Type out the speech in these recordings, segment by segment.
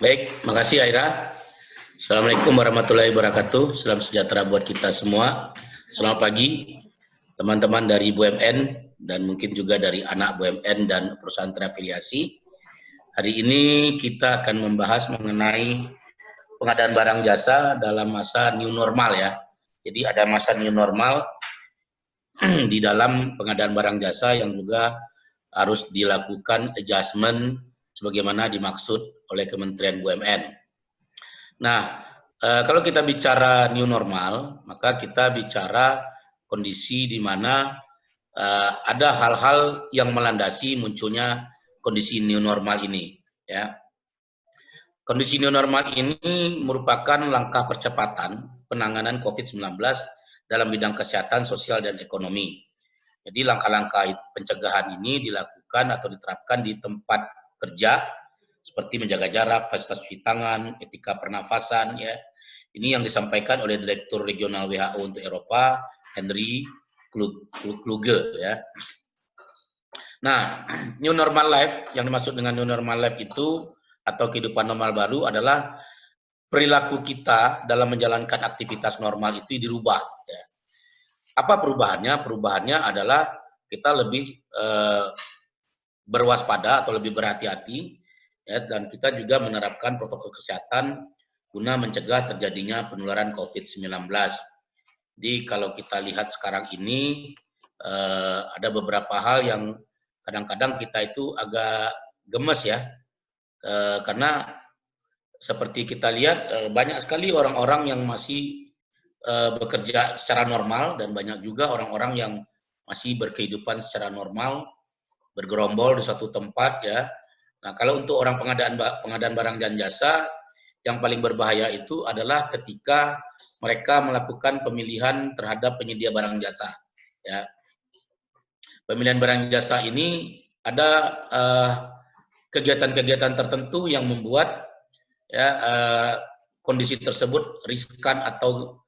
Baik, makasih Aira. Assalamualaikum warahmatullahi wabarakatuh. Salam sejahtera buat kita semua. Selamat pagi, teman-teman dari BUMN dan mungkin juga dari anak BUMN dan perusahaan terafiliasi. Hari ini kita akan membahas mengenai pengadaan barang jasa dalam masa new normal ya. Jadi ada masa new normal di dalam pengadaan barang jasa yang juga harus dilakukan adjustment sebagaimana dimaksud oleh Kementerian BUMN. Nah, kalau kita bicara new normal, maka kita bicara kondisi di mana ada hal-hal yang melandasi munculnya kondisi new normal ini. Ya. Kondisi new normal ini merupakan langkah percepatan penanganan COVID-19 dalam bidang kesehatan, sosial, dan ekonomi. Jadi langkah-langkah pencegahan ini dilakukan atau diterapkan di tempat kerja, seperti menjaga jarak, fasilitas cuci tangan, etika pernafasan, ya. Ini yang disampaikan oleh Direktur Regional WHO untuk Eropa, Henry Kluge, ya. Nah, new normal life, yang dimaksud dengan new normal life itu, atau kehidupan normal baru adalah perilaku kita dalam menjalankan aktivitas normal itu dirubah. Ya. Apa perubahannya? Perubahannya adalah kita lebih berwaspada atau lebih berhati-hati, ya, dan kita juga menerapkan protokol kesehatan guna mencegah terjadinya penularan COVID-19. Jadi kalau kita lihat sekarang ini ada beberapa hal yang kadang-kadang kita itu agak gemes ya, karena seperti kita lihat banyak sekali orang-orang yang masih bekerja secara normal dan banyak juga orang-orang yang masih berkehidupan secara normal, bergerombol di suatu tempat ya. Nah, kalau untuk orang pengadaan barang dan jasa, yang paling berbahaya itu adalah ketika mereka melakukan pemilihan terhadap penyedia barang jasa. Ya. Pemilihan barang jasa ini ada kegiatan-kegiatan tertentu yang membuat ya, kondisi tersebut riskan atau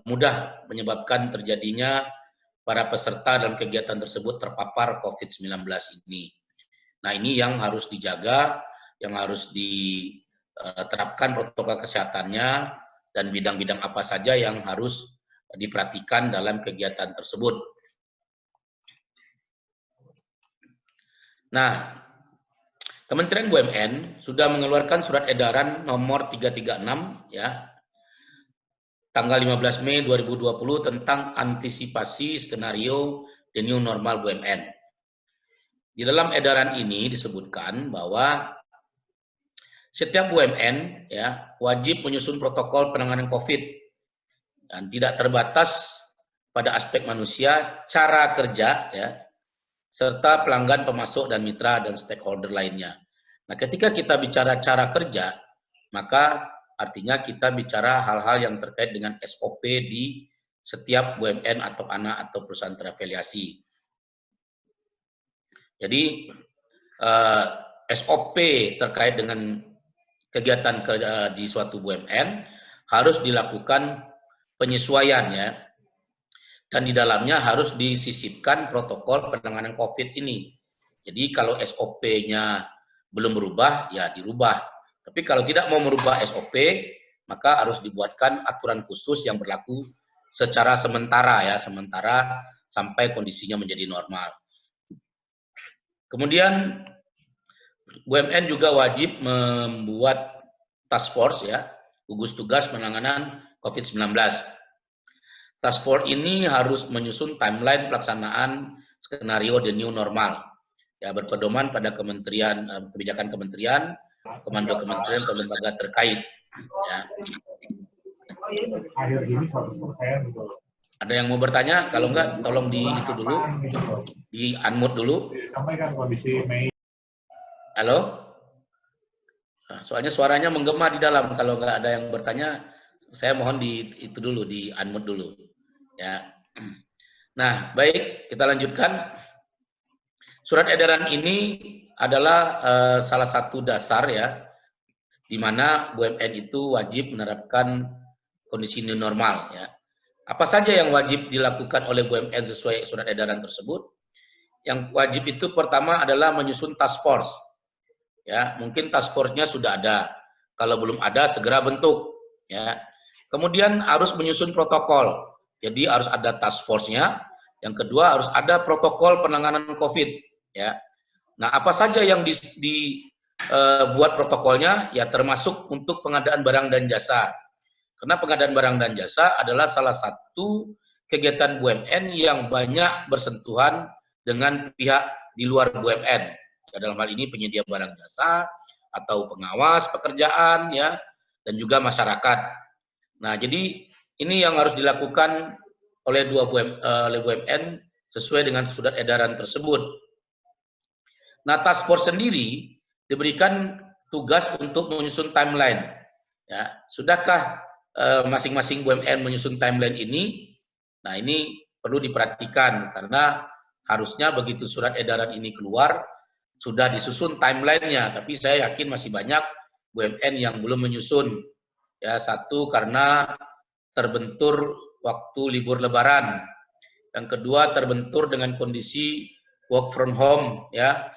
mudah menyebabkan terjadinya para peserta dalam kegiatan tersebut terpapar COVID-19 ini. Nah, ini yang harus dijaga, yang harus diterapkan protokol kesehatannya, dan bidang-bidang apa saja yang harus diperhatikan dalam kegiatan tersebut. Nah, Kementerian BUMN sudah mengeluarkan surat edaran nomor 336 ya, tanggal 15 Mei 2020 tentang antisipasi skenario the new normal BUMN. Di dalam edaran ini disebutkan bahwa setiap BUMN ya wajib menyusun protokol penanganan COVID dan tidak terbatas pada aspek manusia, cara kerja ya, serta pelanggan, pemasok dan mitra dan stakeholder lainnya. Nah, ketika kita bicara cara kerja, maka artinya kita bicara hal-hal yang terkait dengan SOP di setiap BUMN atau anak atau perusahaan terafiliasi. Jadi SOP terkait dengan kegiatan kerja di suatu BUMN harus dilakukan penyesuaian ya, dan di dalamnya harus disisipkan protokol penanganan COVID ini. Jadi kalau SOP-nya belum berubah, ya dirubah. Tapi kalau tidak mau merubah SOP, maka harus dibuatkan aturan khusus yang berlaku secara sementara ya, sementara sampai kondisinya menjadi normal. Kemudian BUMN juga wajib membuat task force ya, gugus tugas penanganan COVID-19. Task force ini harus menyusun timeline pelaksanaan skenario the new normal. Ya, berpedoman pada kebijakan kementerian, komando kementerian atau lembaga terkait. Ya. Ada yang mau bertanya? Kalau enggak, tolong di itu dulu, di unmute dulu. Sampaikan kondisi Mei. Halo? Nah, soalnya suaranya menggema di dalam. Kalau enggak ada yang bertanya, saya mohon di itu dulu, di unmute dulu. Ya. Nah, baik, kita lanjutkan. Surat edaran ini adalah salah satu dasar ya, di mana BUMN itu wajib menerapkan kondisi new normal ya. Apa saja yang wajib dilakukan oleh BUMN sesuai surat edaran tersebut? Yang wajib itu pertama adalah menyusun task force. Ya, mungkin task force-nya sudah ada, Kalau belum ada, segera bentuk. Ya. Kemudian harus menyusun protokol. Jadi harus ada task force-nya. Yang kedua harus ada protokol penanganan COVID. Ya. Nah, apa saja yang dibuat protokolnya? Ya, termasuk untuk pengadaan barang dan jasa. Karena pengadaan barang dan jasa adalah salah satu kegiatan BUMN yang banyak bersentuhan dengan pihak di luar BUMN. Ya, dalam hal ini penyedia barang jasa atau pengawas pekerjaan, ya, dan juga masyarakat. Nah, jadi ini yang harus dilakukan oleh BUMN sesuai dengan surat edaran tersebut. Nah, task force sendiri diberikan tugas untuk menyusun timeline. Ya, sudahkah masing-masing BUMN menyusun timeline ini? Nah, ini perlu diperhatikan karena harusnya begitu surat edaran ini keluar sudah disusun timelinenya. Tapi saya yakin masih banyak BUMN yang belum menyusun. Ya, satu karena terbentur waktu libur Lebaran. Yang kedua terbentur dengan kondisi work from home, ya.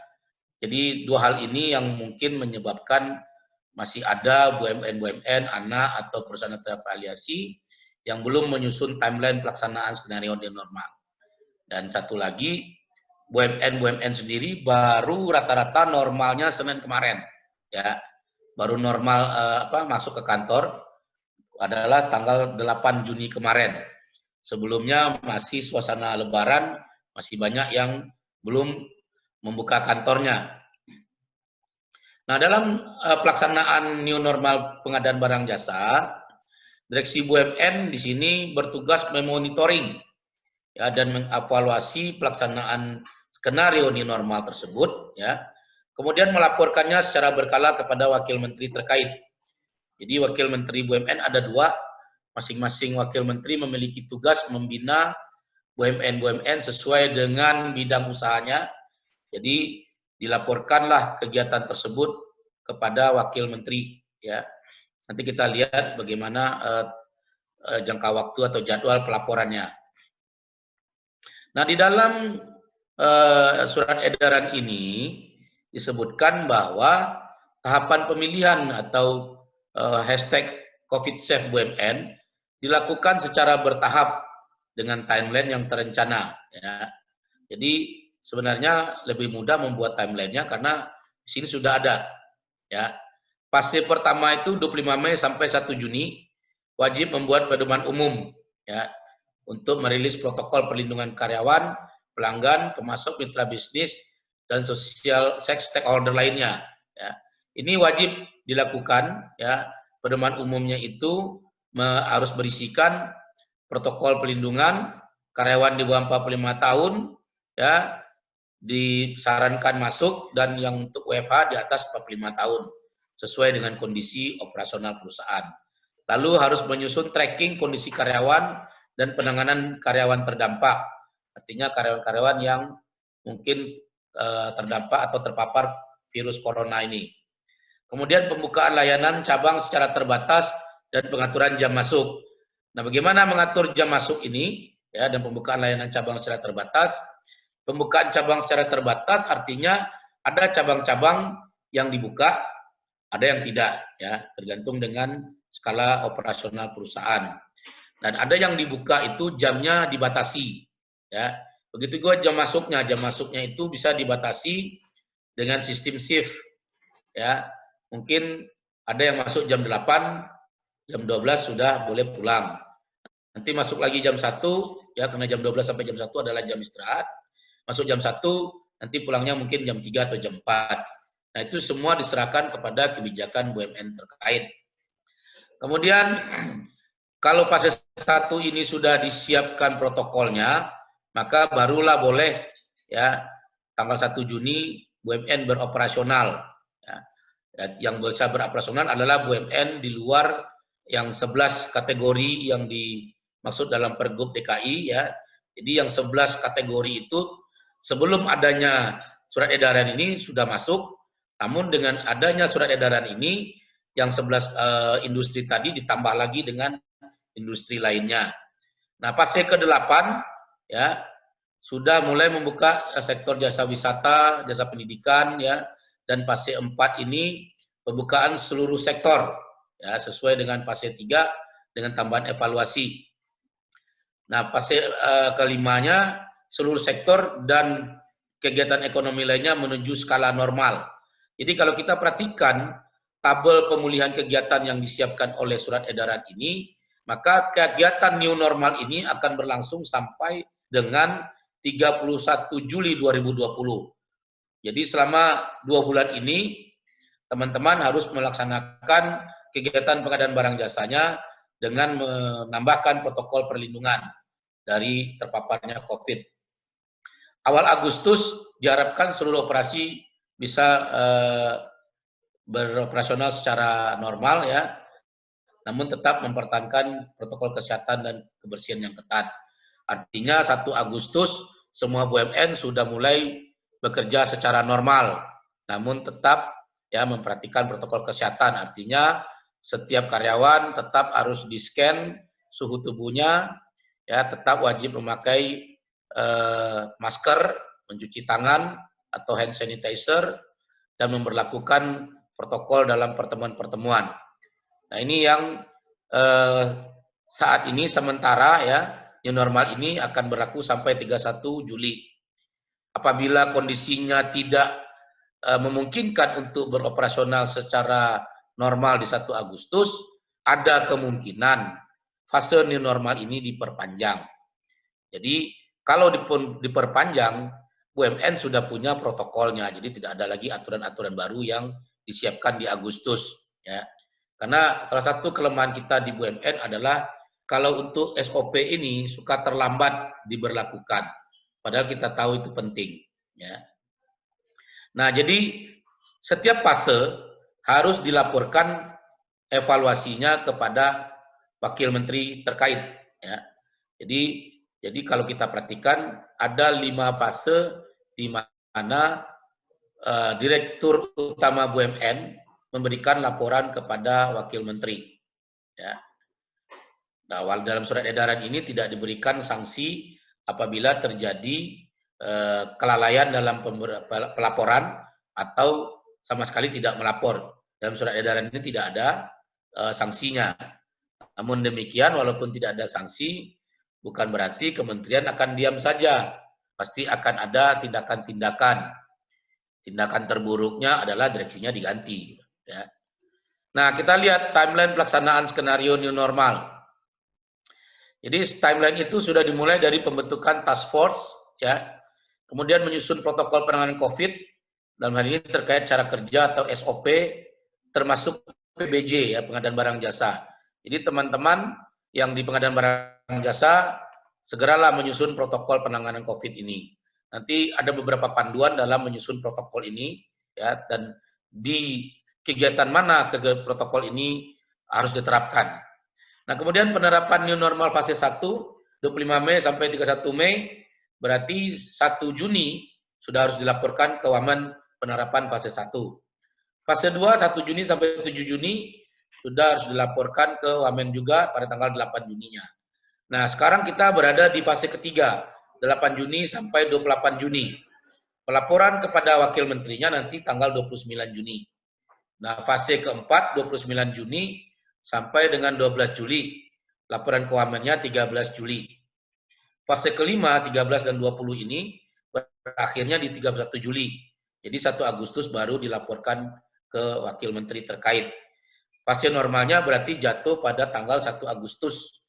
Jadi dua hal ini yang mungkin menyebabkan masih ada BUMN anak atau perusahaan terafiliasi yang belum menyusun timeline pelaksanaan skenario new normal. Dan satu lagi, BUMN sendiri baru rata-rata normalnya Senin kemarin, ya. Baru normal masuk ke kantor adalah tanggal 8 Juni kemarin. Sebelumnya masih suasana Lebaran, masih banyak yang belum membuka kantornya. Nah, dalam pelaksanaan new normal pengadaan barang jasa, Direksi BUMN di sini bertugas memonitoring, ya, dan mengevaluasi pelaksanaan skenario new normal tersebut, ya. Kemudian melaporkannya secara berkala kepada Wakil Menteri terkait. Jadi Wakil Menteri BUMN ada dua, masing-masing Wakil Menteri memiliki tugas membina BUMN sesuai dengan bidang usahanya. Jadi dilaporkanlah kegiatan tersebut kepada Wakil Menteri, ya. Nanti kita lihat bagaimana jangka waktu atau jadwal pelaporannya. Nah, di dalam surat edaran ini disebutkan bahwa tahapan pemilihan atau hashtag COVID-Safe BUMN dilakukan secara bertahap dengan timeline yang terencana. Ya. Jadi sebenarnya lebih mudah membuat timelinenya karena di sini sudah ada. Ya. Fase pertama itu 25 Mei sampai 1 Juni wajib membuat pedoman umum, ya, untuk merilis protokol perlindungan karyawan, pelanggan, pemasok, mitra bisnis, dan social stakeholder lainnya. Ya. Ini wajib dilakukan, ya. Pedoman umumnya itu harus berisikan protokol pelindungan karyawan di bawah 45 tahun, ya, disarankan masuk, dan yang untuk WFH di atas 45 tahun sesuai dengan kondisi operasional perusahaan. Lalu harus menyusun tracking kondisi karyawan dan penanganan karyawan terdampak. Artinya karyawan-karyawan yang mungkin terdampak atau terpapar virus corona ini. Kemudian pembukaan layanan cabang secara terbatas dan pengaturan jam masuk. Nah, bagaimana mengatur jam masuk ini, ya, dan pembukaan layanan cabang secara terbatas? Pembukaan cabang secara terbatas artinya ada cabang-cabang yang dibuka, ada yang tidak, ya, tergantung dengan skala operasional perusahaan. Dan ada yang dibuka itu jamnya dibatasi, ya. Begitu juga jam masuknya itu bisa dibatasi dengan sistem shift, ya. Mungkin ada yang masuk jam 8, jam 12 sudah boleh pulang. Nanti masuk lagi jam 1, ya, karena jam 12 sampai jam 1 adalah jam istirahat. Masuk jam 1, nanti pulangnya mungkin jam 3 atau jam 4. Nah, itu semua diserahkan kepada kebijakan BUMN terkait. Kemudian, kalau fase 1 ini sudah disiapkan protokolnya, maka barulah boleh, ya, tanggal 1 Juni BUMN beroperasional. Ya. Yang bisa beroperasional adalah BUMN di luar yang 11 kategori yang dimaksud dalam Pergub DKI, ya. Jadi yang 11 kategori itu sebelum adanya surat edaran ini sudah masuk, namun dengan adanya surat edaran ini yang 11 industri tadi ditambah lagi dengan industri lainnya. Nah, fase ke-8, ya, sudah mulai membuka sektor jasa wisata, jasa pendidikan, ya, dan fase 4 ini pembukaan seluruh sektor ya sesuai dengan fase 3 dengan tambahan evaluasi. Nah, fase kelimanya seluruh sektor dan kegiatan ekonomi lainnya menuju skala normal. Jadi kalau kita perhatikan tabel pemulihan kegiatan yang disiapkan oleh surat edaran ini, maka kegiatan new normal ini akan berlangsung sampai dengan 31 Juli 2020. Jadi selama 2 bulan ini, teman-teman harus melaksanakan kegiatan pengadaan barang jasanya dengan menambahkan protokol perlindungan dari terpaparnya COVID. Awal Agustus diharapkan seluruh operasi bisa beroperasional secara normal ya, namun tetap mempertahankan protokol kesehatan dan kebersihan yang ketat. Artinya 1 Agustus semua BUMN sudah mulai bekerja secara normal, namun tetap ya memperhatikan protokol kesehatan. Artinya setiap karyawan tetap harus di-scan suhu tubuhnya, ya tetap wajib memakai masker, mencuci tangan atau hand sanitizer, dan memberlakukan protokol dalam pertemuan-pertemuan. Nah ini yang saat ini sementara ya, new normal ini akan berlaku sampai 31 Juli. Apabila kondisinya tidak memungkinkan untuk beroperasional secara normal di 1 Agustus, ada kemungkinan fase new normal ini diperpanjang. Jadi kalau diperpanjang, BUMN sudah punya protokolnya, jadi tidak ada lagi aturan-aturan baru yang disiapkan di Agustus. Ya. Karena salah satu kelemahan kita di BUMN adalah kalau untuk SOP ini suka terlambat diberlakukan, padahal kita tahu itu penting. Ya. Nah, jadi setiap fase harus dilaporkan evaluasinya kepada Wakil Menteri terkait. Ya. Jadi kalau kita perhatikan ada 5 fase di mana Direktur Utama BUMN memberikan laporan kepada Wakil Menteri. Ya. Nah, dalam surat edaran ini tidak diberikan sanksi apabila terjadi kelalaian dalam pelaporan atau sama sekali tidak melapor. Dalam surat edaran ini tidak ada sanksinya. Namun demikian, walaupun tidak ada sanksi, bukan berarti kementerian akan diam saja. Pasti akan ada tindakan-tindakan. Tindakan terburuknya adalah direksinya diganti. Ya. Nah, kita lihat timeline pelaksanaan skenario new normal. Jadi timeline itu sudah dimulai dari pembentukan task force, ya, kemudian menyusun protokol penanganan COVID, dalam hal ini terkait cara kerja atau SOP, termasuk PBJ, ya, pengadaan barang jasa. Jadi teman-teman yang di pengadaan barang jasa, segeralah menyusun protokol penanganan COVID ini. Nanti ada beberapa panduan dalam menyusun protokol ini, ya, dan di kegiatan mana protokol ini harus diterapkan. Nah, kemudian penerapan new normal fase 1, 25 Mei sampai 31 Mei, berarti 1 Juni sudah harus dilaporkan ke Wamen penerapan fase 1. Fase 2, 1 Juni sampai 7 Juni, sudah harus dilaporkan ke Wamen juga pada tanggal 8 Juninya. Nah, sekarang kita berada di fase ketiga, 8 Juni sampai 28 Juni. Pelaporan kepada Wakil Menterinya nanti tanggal 29 Juni. Nah, fase keempat, 29 Juni, sampai dengan 12 Juli. Laporan keuangannya 13 Juli. Fase kelima 13 dan 20 ini berakhirnya di 31 Juli. Jadi 1 Agustus baru dilaporkan ke Wakil Menteri terkait. Fase normalnya berarti jatuh pada tanggal 1 Agustus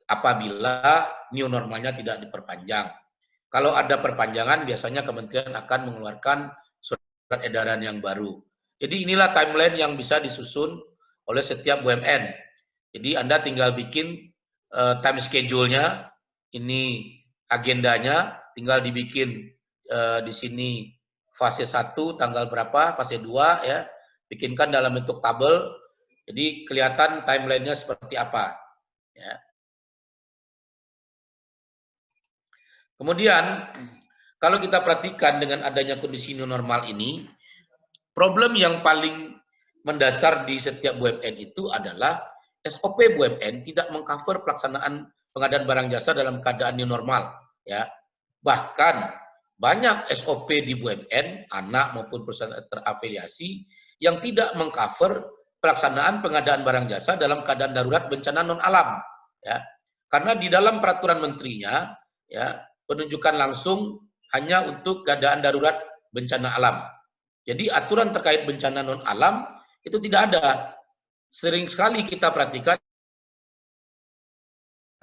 apabila new normalnya tidak diperpanjang. Kalau ada perpanjangan biasanya kementerian akan mengeluarkan surat edaran yang baru. Jadi inilah timeline yang bisa disusun oleh setiap BUMN. Jadi Anda tinggal bikin time schedule-nya, ini agendanya, tinggal dibikin di sini fase 1 tanggal berapa, fase 2 ya, bikinkan dalam bentuk tabel. Jadi kelihatan timeline-nya seperti apa. Ya. Kemudian kalau kita perhatikan dengan adanya kondisi new normal ini, problem yang paling mendasar di setiap BUMN itu adalah SOP BUMN tidak mengcover pelaksanaan pengadaan barang jasa dalam keadaan new normal. Ya. Bahkan banyak SOP di BUMN, anak maupun perusahaan terafiliasi, yang tidak mengcover pelaksanaan pengadaan barang jasa dalam keadaan darurat bencana non alam, ya. Karena di dalam peraturan menterinya, ya, penunjukan langsung hanya untuk keadaan darurat bencana alam. Jadi aturan terkait bencana non alam itu tidak ada. Sering sekali kita perhatikan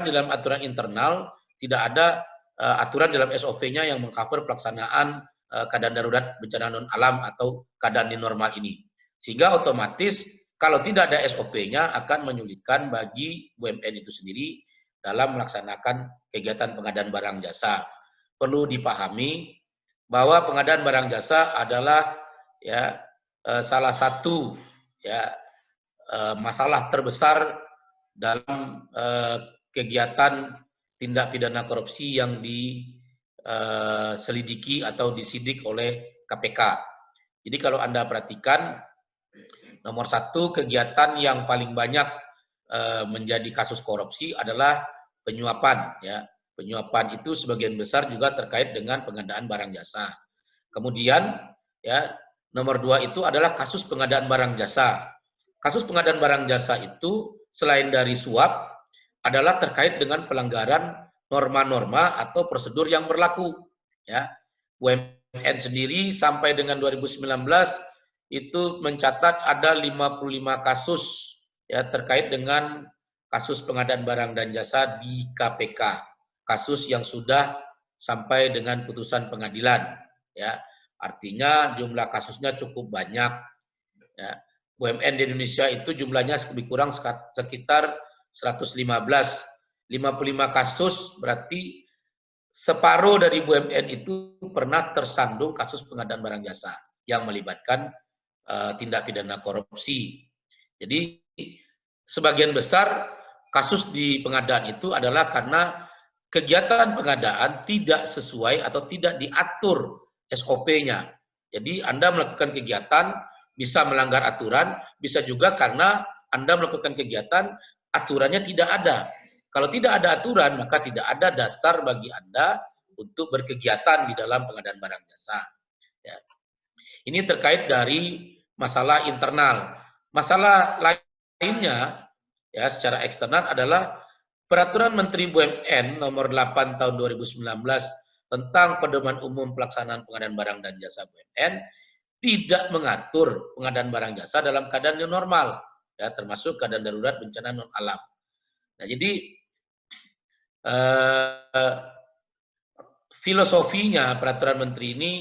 di dalam aturan internal tidak ada aturan dalam SOP-nya yang mengcover pelaksanaan keadaan darurat bencana non alam atau keadaan new normal ini. Sehingga otomatis kalau tidak ada SOP-nya akan menyulitkan bagi BUMN itu sendiri dalam melaksanakan kegiatan pengadaan barang jasa. Perlu dipahami bahwa pengadaan barang jasa adalah ya salah satu ya masalah terbesar dalam kegiatan tindak pidana korupsi yang diselidiki atau disidik oleh KPK. Jadi kalau Anda perhatikan, nomor satu kegiatan yang paling banyak menjadi kasus korupsi adalah penyuapan. Ya, penyuapan itu sebagian besar juga terkait dengan pengadaan barang jasa. Kemudian, ya, nomor dua itu adalah kasus pengadaan barang jasa. Kasus pengadaan barang jasa itu selain dari suap adalah terkait dengan pelanggaran norma-norma atau prosedur yang berlaku. Ya, BUMN sendiri sampai dengan 2019 itu mencatat ada 55 kasus ya terkait dengan kasus pengadaan barang dan jasa di KPK. Kasus yang sudah sampai dengan putusan pengadilan. Ya, artinya jumlah kasusnya cukup banyak. Ya, BUMN di Indonesia itu jumlahnya lebih kurang sekitar 115. 55 kasus berarti separuh dari BUMN itu pernah tersandung kasus pengadaan barang jasa yang melibatkan tindak pidana korupsi. Jadi sebagian besar kasus di pengadaan itu adalah karena kegiatan pengadaan tidak sesuai atau tidak diatur SOP-nya. Jadi Anda melakukan kegiatan bisa melanggar aturan, bisa juga karena Anda melakukan kegiatan aturannya tidak ada. Kalau tidak ada aturan, maka tidak ada dasar bagi Anda untuk berkegiatan di dalam pengadaan barang jasa. Ya. Ini terkait dari masalah internal. Masalah lainnya, ya, secara eksternal adalah Peraturan Menteri BUMN nomor 8 tahun 2019 tentang pedoman umum pelaksanaan pengadaan barang dan jasa BUMN tidak mengatur pengadaan barang jasa dalam keadaan new normal, ya, termasuk keadaan darurat bencana non alam. Nah, jadi filosofinya peraturan menteri ini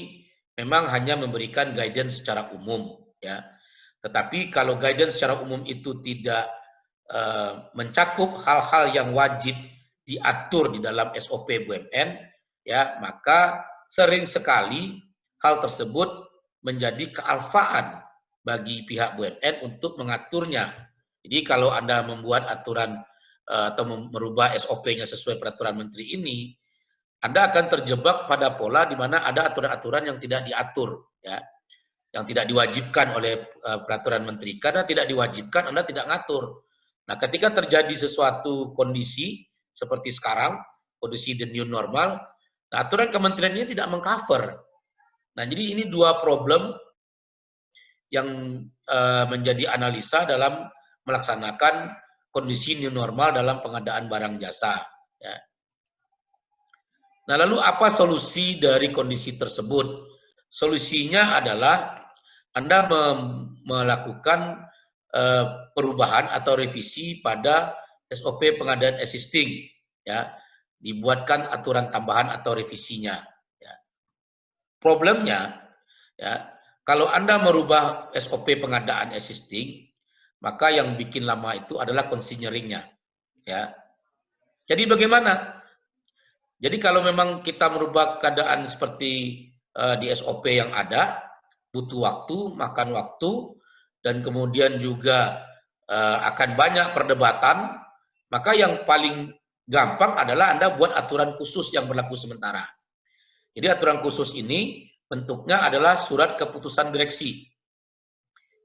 memang hanya memberikan guidance secara umum, ya. Tetapi kalau guidance secara umum itu tidak mencakup hal-hal yang wajib diatur di dalam SOP BUMN, ya, maka sering sekali hal tersebut menjadi kealfaan bagi pihak BUMN untuk mengaturnya. Jadi kalau Anda membuat aturan atau merubah SOP-nya sesuai peraturan menteri ini, Anda akan terjebak pada pola di mana ada aturan-aturan yang tidak diatur, ya, yang tidak diwajibkan oleh peraturan menteri. Karena tidak diwajibkan, Anda tidak ngatur. Nah, ketika terjadi sesuatu kondisi seperti sekarang, kondisi the new normal, nah, aturan kementerian ini tidak mengcover. Nah, jadi ini dua problem yang menjadi analisa dalam melaksanakan kondisi new normal dalam pengadaan barang jasa. Ya. Nah, lalu apa solusi dari kondisi tersebut? Solusinya adalah Anda melakukan perubahan atau revisi pada SOP pengadaan existing, ya, dibuatkan aturan tambahan atau revisinya. Ya. Problemnya, ya, kalau Anda merubah SOP pengadaan existing, maka yang bikin lama itu adalah consigneringnya, ya. Jadi bagaimana? Jadi kalau memang kita merubah keadaan seperti di SOP yang ada, butuh waktu, makan waktu, dan kemudian juga akan banyak perdebatan, maka yang paling gampang adalah Anda buat aturan khusus yang berlaku sementara. Jadi aturan khusus ini bentuknya adalah surat keputusan direksi.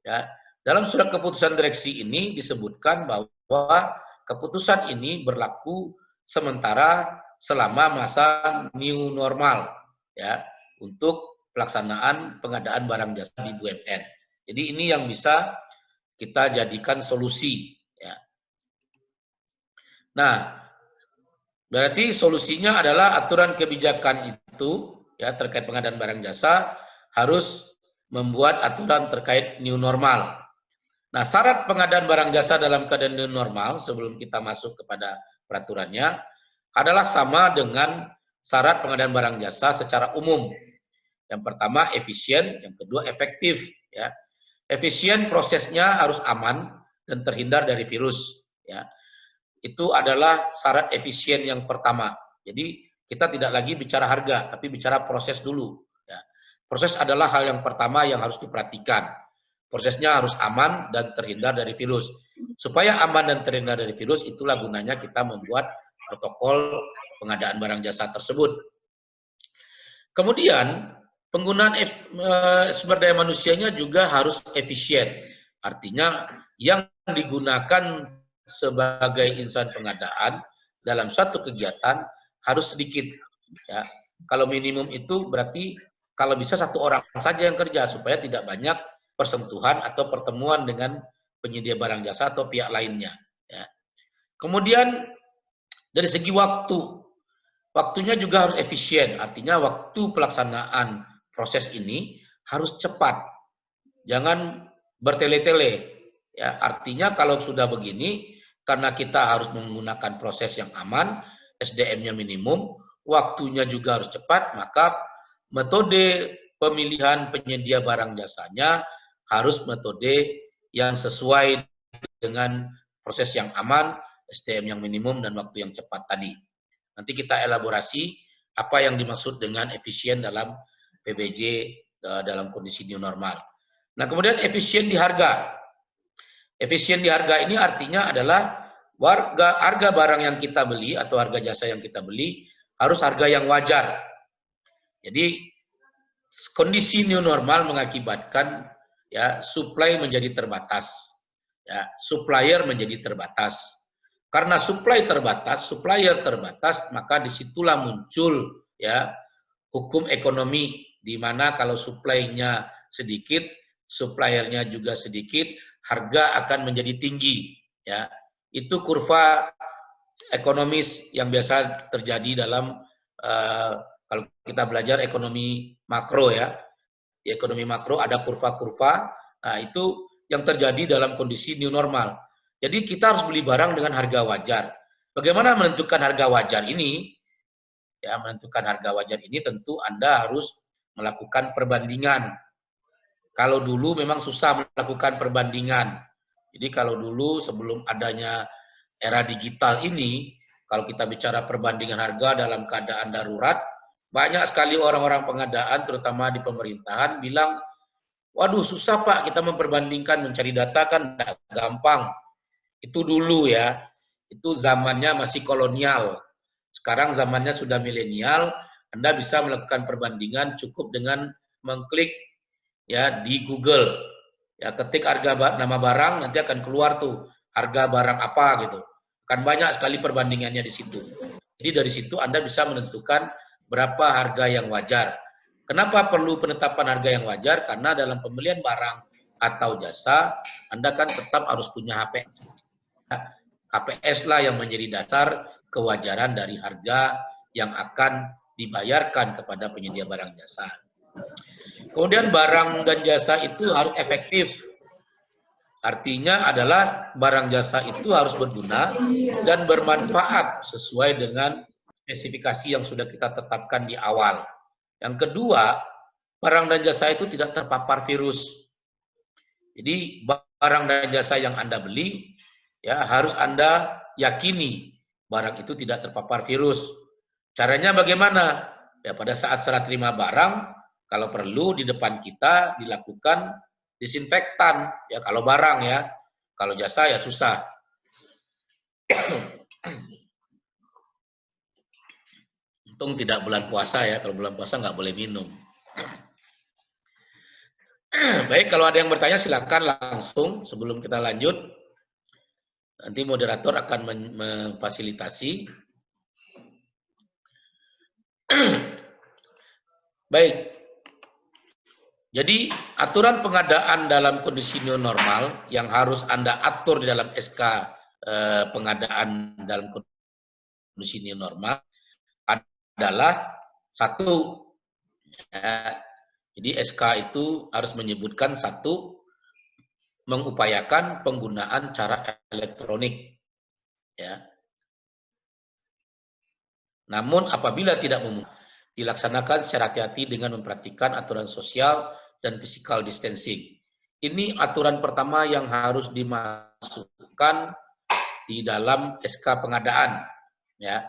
Ya, dalam surat keputusan direksi ini disebutkan bahwa keputusan ini berlaku sementara selama masa new normal, ya, untuk pelaksanaan pengadaan barang jasa di BUMN. Jadi ini yang bisa kita jadikan solusi. Ya. Nah, berarti solusinya adalah aturan kebijakan itu ya terkait pengadaan barang jasa harus membuat aturan terkait new normal. Nah, syarat pengadaan barang jasa dalam keadaan new normal sebelum kita masuk kepada peraturannya adalah sama dengan syarat pengadaan barang jasa secara umum. Yang pertama efisien, yang kedua efektif. Ya. Efisien prosesnya harus aman dan terhindar dari virus. Ya. Itu adalah syarat efisien yang pertama. Jadi kita tidak lagi bicara harga, tapi bicara proses dulu. Ya. Proses adalah hal yang pertama yang harus diperhatikan. Prosesnya harus aman dan terhindar dari virus. Supaya aman dan terhindar dari virus, itulah gunanya kita membuat protokol pengadaan barang jasa tersebut. Kemudian penggunaan sumber daya manusianya juga harus efisien. Artinya yang digunakan sebagai insan pengadaan dalam satu kegiatan harus sedikit. Ya. Kalau minimum itu berarti kalau bisa satu orang saja yang kerja supaya tidak banyak persentuhan atau pertemuan dengan penyedia barang jasa atau pihak lainnya. Ya. Kemudian dari segi waktunya juga harus efisien. Artinya waktu pelaksanaan proses ini harus cepat. Jangan bertele-tele. Ya, artinya kalau sudah begini, karena kita harus menggunakan proses yang aman, SDM-nya minimum, waktunya juga harus cepat, maka metode pemilihan penyedia barang jasanya harus metode yang sesuai dengan proses yang aman, SDM yang minimum, dan waktu yang cepat tadi. Nanti kita elaborasi apa yang dimaksud dengan efisien dalam PBJ dalam kondisi new normal. Nah, kemudian efisien di harga. Efisien di harga ini artinya adalah harga barang yang kita beli atau harga jasa yang kita beli harus harga yang wajar. Jadi kondisi new normal mengakibatkan ya supply menjadi terbatas. Ya, supplier menjadi terbatas. Karena supply terbatas, supplier terbatas, maka disitulah muncul ya hukum ekonomi di mana kalau supply-nya sedikit, suppliernya juga sedikit, harga akan menjadi tinggi. Ya, itu kurva ekonomis yang biasa terjadi dalam kalau kita belajar ekonomi makro ya. Di ekonomi makro ada kurva-kurva. Nah, itu yang terjadi dalam kondisi new normal. Jadi kita harus beli barang dengan harga wajar. Bagaimana menentukan harga wajar ini? Ya, menentukan harga wajar ini tentu Anda harus melakukan perbandingan. Kalau dulu memang susah melakukan perbandingan. Jadi kalau dulu sebelum adanya era digital ini, kalau kita bicara perbandingan harga dalam keadaan darurat, banyak sekali orang-orang pengadaan, terutama di pemerintahan, bilang, waduh susah Pak kita memperbandingkan, mencari data kan tidak gampang. Itu dulu ya, itu zamannya masih kolonial. Sekarang zamannya sudah milenial, Anda bisa melakukan perbandingan cukup dengan mengklik ya di Google. Ya, ketik harga nama barang nanti akan keluar tuh harga barang apa gitu. Kan banyak sekali perbandingannya di situ. Jadi dari situ Anda bisa menentukan berapa harga yang wajar. Kenapa perlu penetapan harga yang wajar? Karena dalam pembelian barang atau jasa Anda kan tetap harus punya HPS. HPS lah yang menjadi dasar kewajaran dari harga yang akan dibayarkan kepada penyedia barang jasa. Kemudian barang dan jasa itu harus efektif. Artinya adalah barang jasa itu harus berguna dan bermanfaat sesuai dengan spesifikasi yang sudah kita tetapkan di awal. Yang kedua, barang dan jasa itu tidak terpapar virus. Jadi barang dan jasa yang Anda beli ya harus Anda yakini barang itu tidak terpapar virus. Caranya bagaimana? Ya pada saat serah terima barang, kalau perlu di depan kita dilakukan disinfektan ya kalau barang ya, kalau jasa ya susah. Untung tidak bulan puasa ya, kalau bulan puasa nggak boleh minum. Baik, kalau ada yang bertanya silakan langsung sebelum kita lanjut. Nanti moderator akan memfasilitasi. Baik. Jadi aturan pengadaan dalam kondisi new normal yang harus Anda atur di dalam SK pengadaan dalam kondisi new normal adalah satu, ya, jadi SK itu harus menyebutkan satu, mengupayakan penggunaan cara elektronik, ya. Namun apabila tidak memungkinkan, dilaksanakan secara hati-hati dengan memperhatikan aturan sosial dan physical distancing. Ini aturan pertama yang harus dimasukkan di dalam SK pengadaan, ya.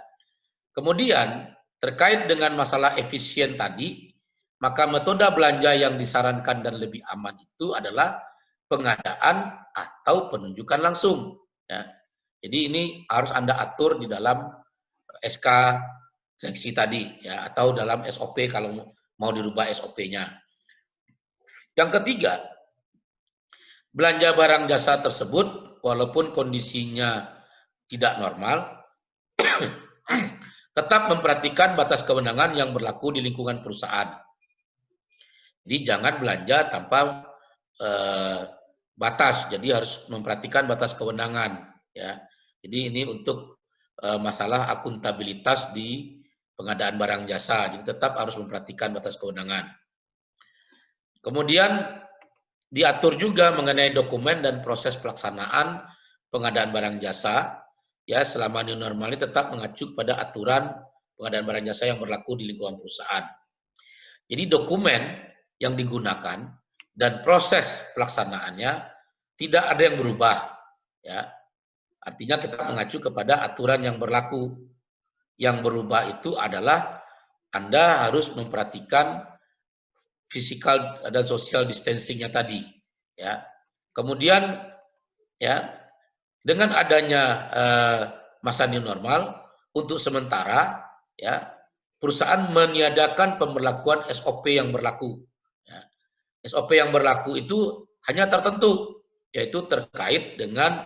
Kemudian terkait dengan masalah efisien tadi, maka metode belanja yang disarankan dan lebih aman itu adalah pengadaan atau penunjukan langsung, ya. Jadi ini harus Anda atur di dalam SK seleksi tadi, ya, atau dalam SOP kalau mau dirubah SOP-nya. Yang ketiga, belanja barang jasa tersebut walaupun kondisinya tidak normal, tetap memperhatikan batas kewenangan yang berlaku di lingkungan perusahaan. Jadi jangan belanja tanpa batas, jadi harus memperhatikan batas kewenangan, ya. Jadi ini untuk masalah akuntabilitas di pengadaan barang jasa, jadi tetap harus memperhatikan batas kewenangan. Kemudian diatur juga mengenai dokumen dan proses pelaksanaan pengadaan barang jasa, ya, selama new normal ini tetap mengacu pada aturan pengadaan barang jasa yang berlaku di lingkungan perusahaan. Jadi dokumen yang digunakan dan proses pelaksanaannya tidak ada yang berubah, ya. Artinya kita mengacu kepada aturan yang berlaku. Yang berubah itu adalah Anda harus memperhatikan physical dan social distancing-nya tadi, ya. Kemudian, ya, dengan adanya masa new normal untuk sementara, ya, perusahaan meniadakan pemberlakuan SOP yang berlaku, ya. SOP yang berlaku itu hanya tertentu, yaitu terkait dengan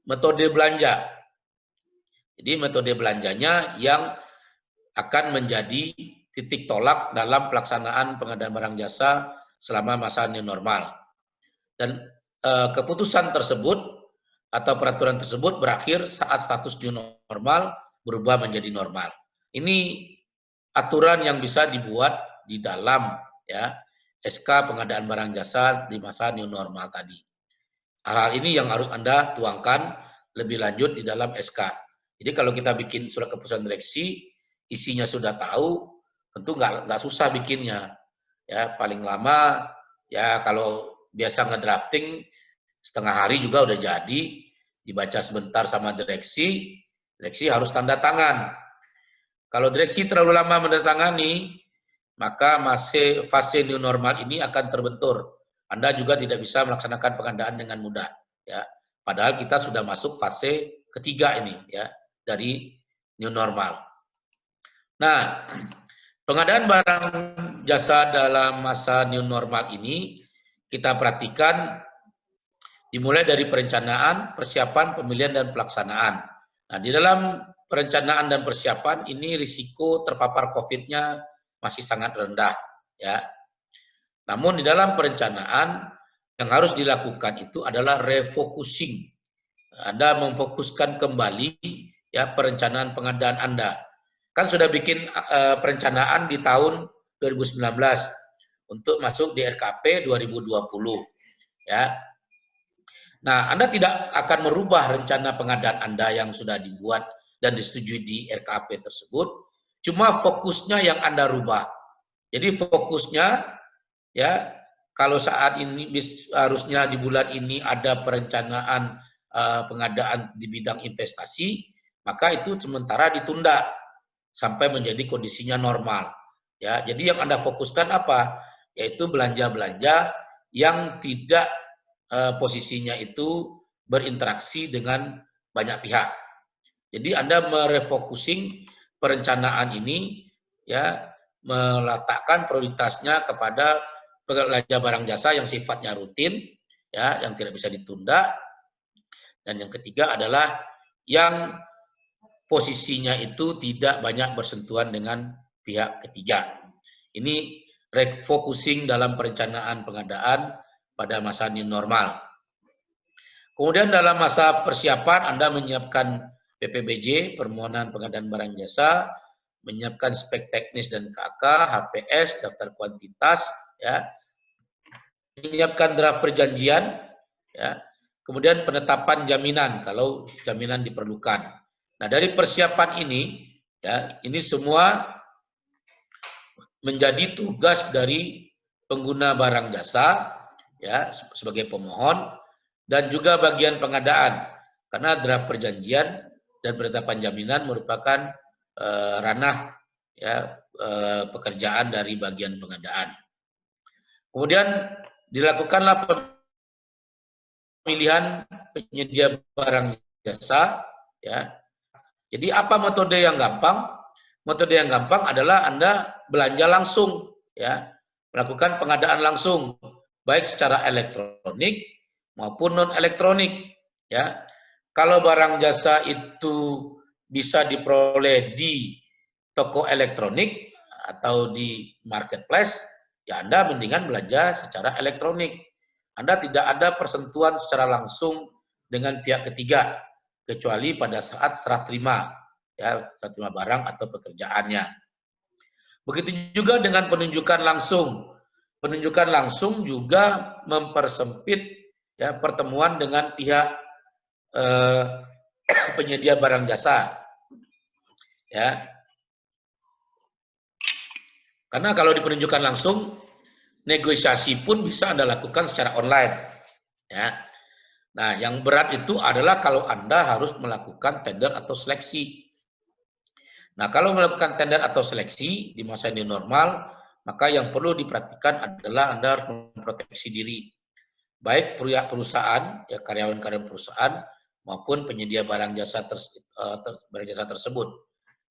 metode belanja. Jadi metode belanjanya yang akan menjadi titik tolak dalam pelaksanaan pengadaan barang jasa selama masa new normal. Dan keputusan tersebut atau peraturan tersebut berakhir saat status new normal berubah menjadi normal. Ini aturan yang bisa dibuat di dalam, ya, SK pengadaan barang jasa di masa new normal tadi. Hal-hal ini yang harus Anda tuangkan lebih lanjut di dalam SK. Jadi kalau kita bikin surat keputusan direksi, isinya sudah tahu, tentu nggak susah bikinnya. Ya, paling lama, ya, kalau biasa ngedrafting setengah hari juga udah jadi, dibaca sebentar sama direksi, direksi harus tanda tangan. Kalau direksi terlalu lama menandatangani, maka fase new normal ini akan terbentur. Anda juga tidak bisa melaksanakan pengadaan dengan mudah, ya. Padahal kita sudah masuk fase ketiga ini, ya, dari new normal. Nah, pengadaan barang jasa dalam masa new normal ini kita perhatikan dimulai dari perencanaan, persiapan, pemilihan, dan pelaksanaan. Nah, di dalam perencanaan dan persiapan ini risiko terpapar COVID-nya masih sangat rendah, ya. Namun di dalam perencanaan yang harus dilakukan itu adalah refocusing. Anda memfokuskan kembali, ya, perencanaan pengadaan Anda. Kan sudah bikin perencanaan di tahun 2019 untuk masuk di RKP 2020, ya. Nah, Anda tidak akan merubah rencana pengadaan Anda yang sudah dibuat dan disetujui di RKP tersebut, cuma fokusnya yang Anda rubah. Jadi fokusnya, ya, kalau saat ini harusnya di bulan ini ada perencanaan pengadaan di bidang investasi, maka itu sementara ditunda sampai menjadi kondisinya normal, ya. Jadi yang Anda fokuskan apa? Yaitu belanja-belanja yang tidak posisinya itu berinteraksi dengan banyak pihak. Jadi Anda merefocusing perencanaan ini, ya, meletakkan prioritasnya kepada belanja barang jasa yang sifatnya rutin, ya, yang tidak bisa ditunda. Dan yang ketiga adalah yang posisinya itu tidak banyak bersentuhan dengan pihak ketiga. Ini refocusing dalam perencanaan pengadaan pada masa new normal. Kemudian dalam masa persiapan Anda menyiapkan PPBJ, permohonan pengadaan barang jasa, menyiapkan spek teknis dan KK, HPS, daftar kuantitas, ya, menyiapkan draft perjanjian, ya, kemudian penetapan jaminan kalau jaminan diperlukan. Nah, dari persiapan ini, ya, ini semua menjadi tugas dari pengguna barang jasa, ya, sebagai pemohon, dan juga bagian pengadaan, karena draft perjanjian dan penetapan jaminan merupakan ranah, ya, pekerjaan dari bagian pengadaan. Kemudian dilakukanlah pemilihan penyedia barang jasa, ya. Jadi apa metode yang gampang? Metode yang gampang adalah Anda belanja langsung, ya, melakukan pengadaan langsung, baik secara elektronik maupun non elektronik, ya. Kalau barang jasa itu bisa diperoleh di toko elektronik atau di marketplace, ya Anda mendingan belanja secara elektronik. Anda tidak ada persentuhan secara langsung dengan pihak ketiga, kecuali pada saat serah terima, ya, serah terima barang atau pekerjaannya. Begitu juga dengan penunjukan langsung. Penunjukan langsung juga mempersempit, ya, pertemuan dengan pihak penyedia barang jasa, ya. Karena kalau di penunjukan langsung, negosiasi pun bisa Anda lakukan secara online, ya. Nah, yang berat itu adalah kalau Anda harus melakukan tender atau seleksi. Nah, kalau melakukan tender atau seleksi di masa new normal, maka yang perlu diperhatikan adalah Anda harus memproteksi diri, baik perusahaan, ya, karyawan-karyawan perusahaan maupun penyedia barang jasa tersebut.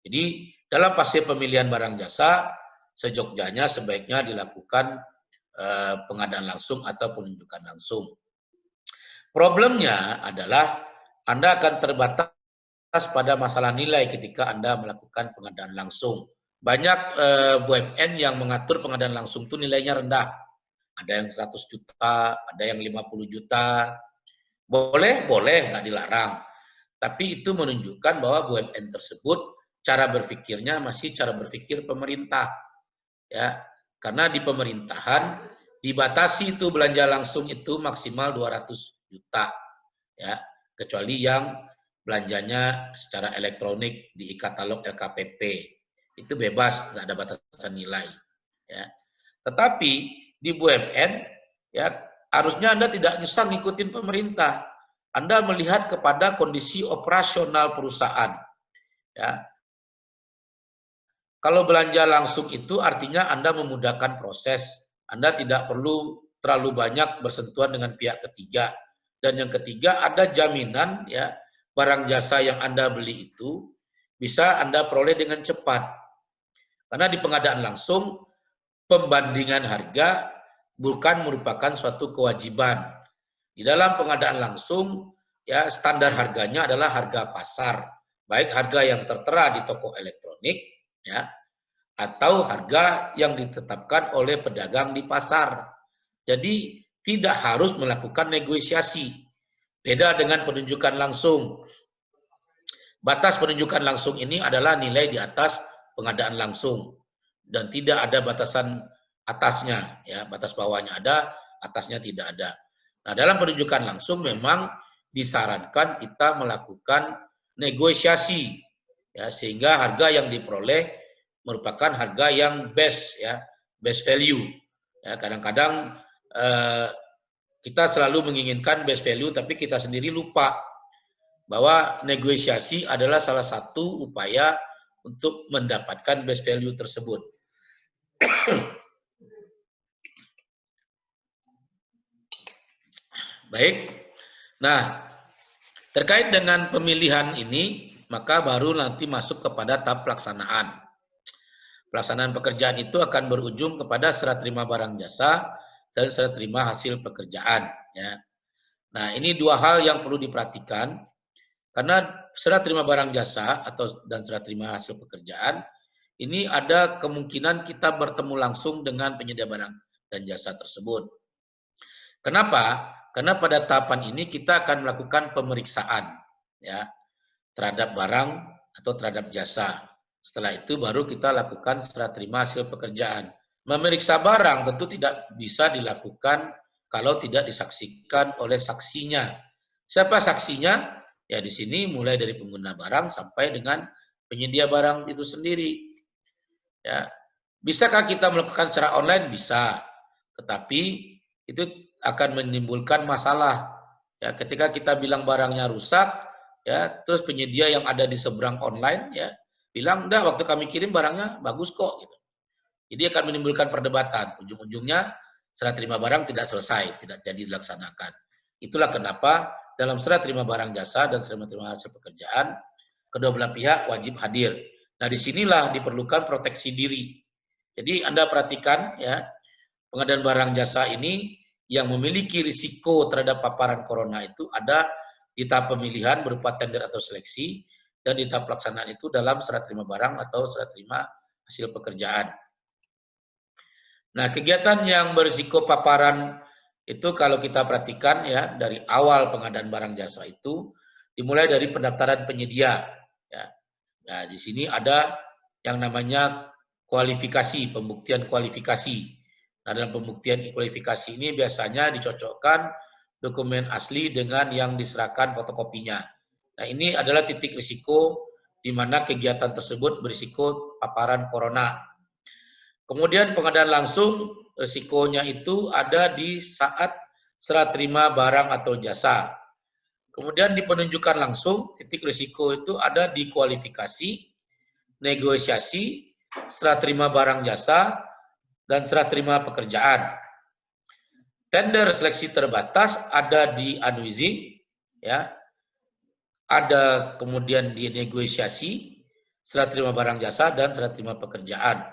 Jadi dalam fase pemilihan barang jasa, sejogjanya sebaiknya dilakukan pengadaan langsung atau penunjukan langsung. Problemnya adalah Anda akan terbatas pada masalah nilai ketika Anda melakukan pengadaan langsung. Banyak BUMN yang mengatur pengadaan langsung itu nilainya rendah. Ada yang 100 juta, ada yang 50 juta. Boleh, nggak dilarang. Tapi itu menunjukkan bahwa BUMN tersebut cara berpikirnya masih cara berpikir pemerintah. Ya, karena di pemerintahan dibatasi itu belanja langsung itu maksimal 200 juta. Ya, kecuali yang belanjanya secara elektronik di e-katalog LKPP. Itu bebas, nggak ada batasan nilai. Ya. Tetapi di BUMN, ya, harusnya Anda tidak bisa ngikutin pemerintah. Anda melihat kepada kondisi operasional perusahaan. Ya. Kalau belanja langsung itu artinya Anda memudahkan proses. Anda tidak perlu terlalu banyak bersentuhan dengan pihak ketiga. Dan yang ketiga, ada jaminan, ya, barang jasa yang Anda beli itu bisa Anda peroleh dengan cepat. Karena di pengadaan langsung, pembandingan harga bukan merupakan suatu kewajiban. Di dalam pengadaan langsung, ya, standar harganya adalah harga pasar, baik harga yang tertera di toko elektronik, ya, atau harga yang ditetapkan oleh pedagang di pasar. Jadi tidak harus melakukan negosiasi. Beda dengan penunjukan langsung. Batas penunjukan langsung ini adalah nilai di atas pengadaan langsung dan tidak ada batasan atasnya, ya, batas bawahnya ada, atasnya tidak ada. Nah, dalam penunjukan langsung memang disarankan kita melakukan negosiasi, ya, sehingga harga yang diperoleh merupakan harga yang best, ya, best value. Ya, kadang-kadang kita selalu menginginkan best value, tapi kita sendiri lupa bahwa negosiasi adalah salah satu upaya untuk mendapatkan best value tersebut. Baik. Nah, terkait dengan pemilihan ini, maka baru nanti masuk kepada tahap pelaksanaan. Pelaksanaan pekerjaan itu akan berujung kepada serah terima barang jasa dan serah terima hasil pekerjaan. Ya. Nah, ini dua hal yang perlu diperhatikan, karena serah terima barang jasa dan serah terima hasil pekerjaan ini ada kemungkinan kita bertemu langsung dengan penyedia barang dan jasa tersebut. Kenapa? Karena pada tahapan ini kita akan melakukan pemeriksaan ya terhadap barang atau terhadap jasa. Setelah itu baru kita lakukan serah terima hasil pekerjaan. Memeriksa barang tentu tidak bisa dilakukan kalau tidak disaksikan oleh saksinya. Siapa saksinya? Ya di sini mulai dari pengguna barang sampai dengan penyedia barang itu sendiri. Ya, bisakah kita melakukan secara online? Bisa, tetapi itu akan menimbulkan masalah. Ya, ketika kita bilang barangnya rusak, ya, terus penyedia yang ada di seberang online, ya, bilang, "Udah, waktu kami kirim barangnya bagus kok." Gitu. Jadi akan menimbulkan perdebatan. Ujung-ujungnya serah terima barang tidak selesai, tidak jadi dilaksanakan. Itulah kenapa dalam serah terima barang jasa dan serah terima hasil pekerjaan, kedua belah pihak wajib hadir. Nah, disinilah diperlukan proteksi diri. Jadi Anda perhatikan ya, pengadaan barang jasa ini yang memiliki risiko terhadap paparan corona itu ada di tahap pemilihan berupa tender atau seleksi, dan di tahap pelaksanaan itu dalam serah terima barang atau serah terima hasil pekerjaan. Nah, kegiatan yang berisiko paparan itu kalau kita perhatikan ya, dari awal pengadaan barang jasa itu dimulai dari pendaftaran penyedia. Ya. Nah, di sini ada yang namanya kualifikasi, pembuktian kualifikasi. Nah, dalam pembuktian kualifikasi ini biasanya dicocokkan dokumen asli dengan yang diserahkan fotokopinya. Nah, ini adalah titik risiko di mana kegiatan tersebut berisiko paparan corona. Kemudian pengadaan langsung, risikonya itu ada di saat serah terima barang atau jasa. Kemudian di penunjukan langsung, titik risiko itu ada di kualifikasi, negosiasi, serah terima barang jasa, dan serah terima pekerjaan. Tender seleksi terbatas ada di unwitting, ya, ada kemudian di negosiasi, serah terima barang jasa, dan serah terima pekerjaan.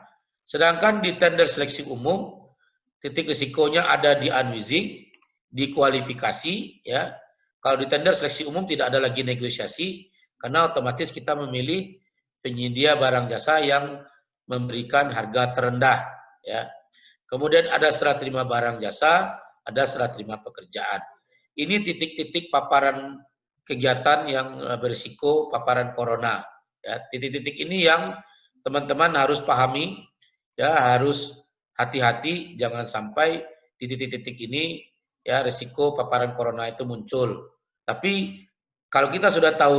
Sedangkan di tender seleksi umum, titik risikonya ada di unwitting, di kualifikasi, ya. Kalau di tender seleksi umum tidak ada lagi negosiasi, karena otomatis kita memilih penyedia barang jasa yang memberikan harga terendah, ya. Kemudian ada serah terima barang jasa, ada serah terima pekerjaan. Ini titik-titik paparan kegiatan yang berisiko paparan corona. Ya, titik-titik ini yang teman-teman harus pahami, ya, harus hati-hati jangan sampai di titik-titik ini ya risiko paparan corona itu muncul. Tapi kalau kita sudah tahu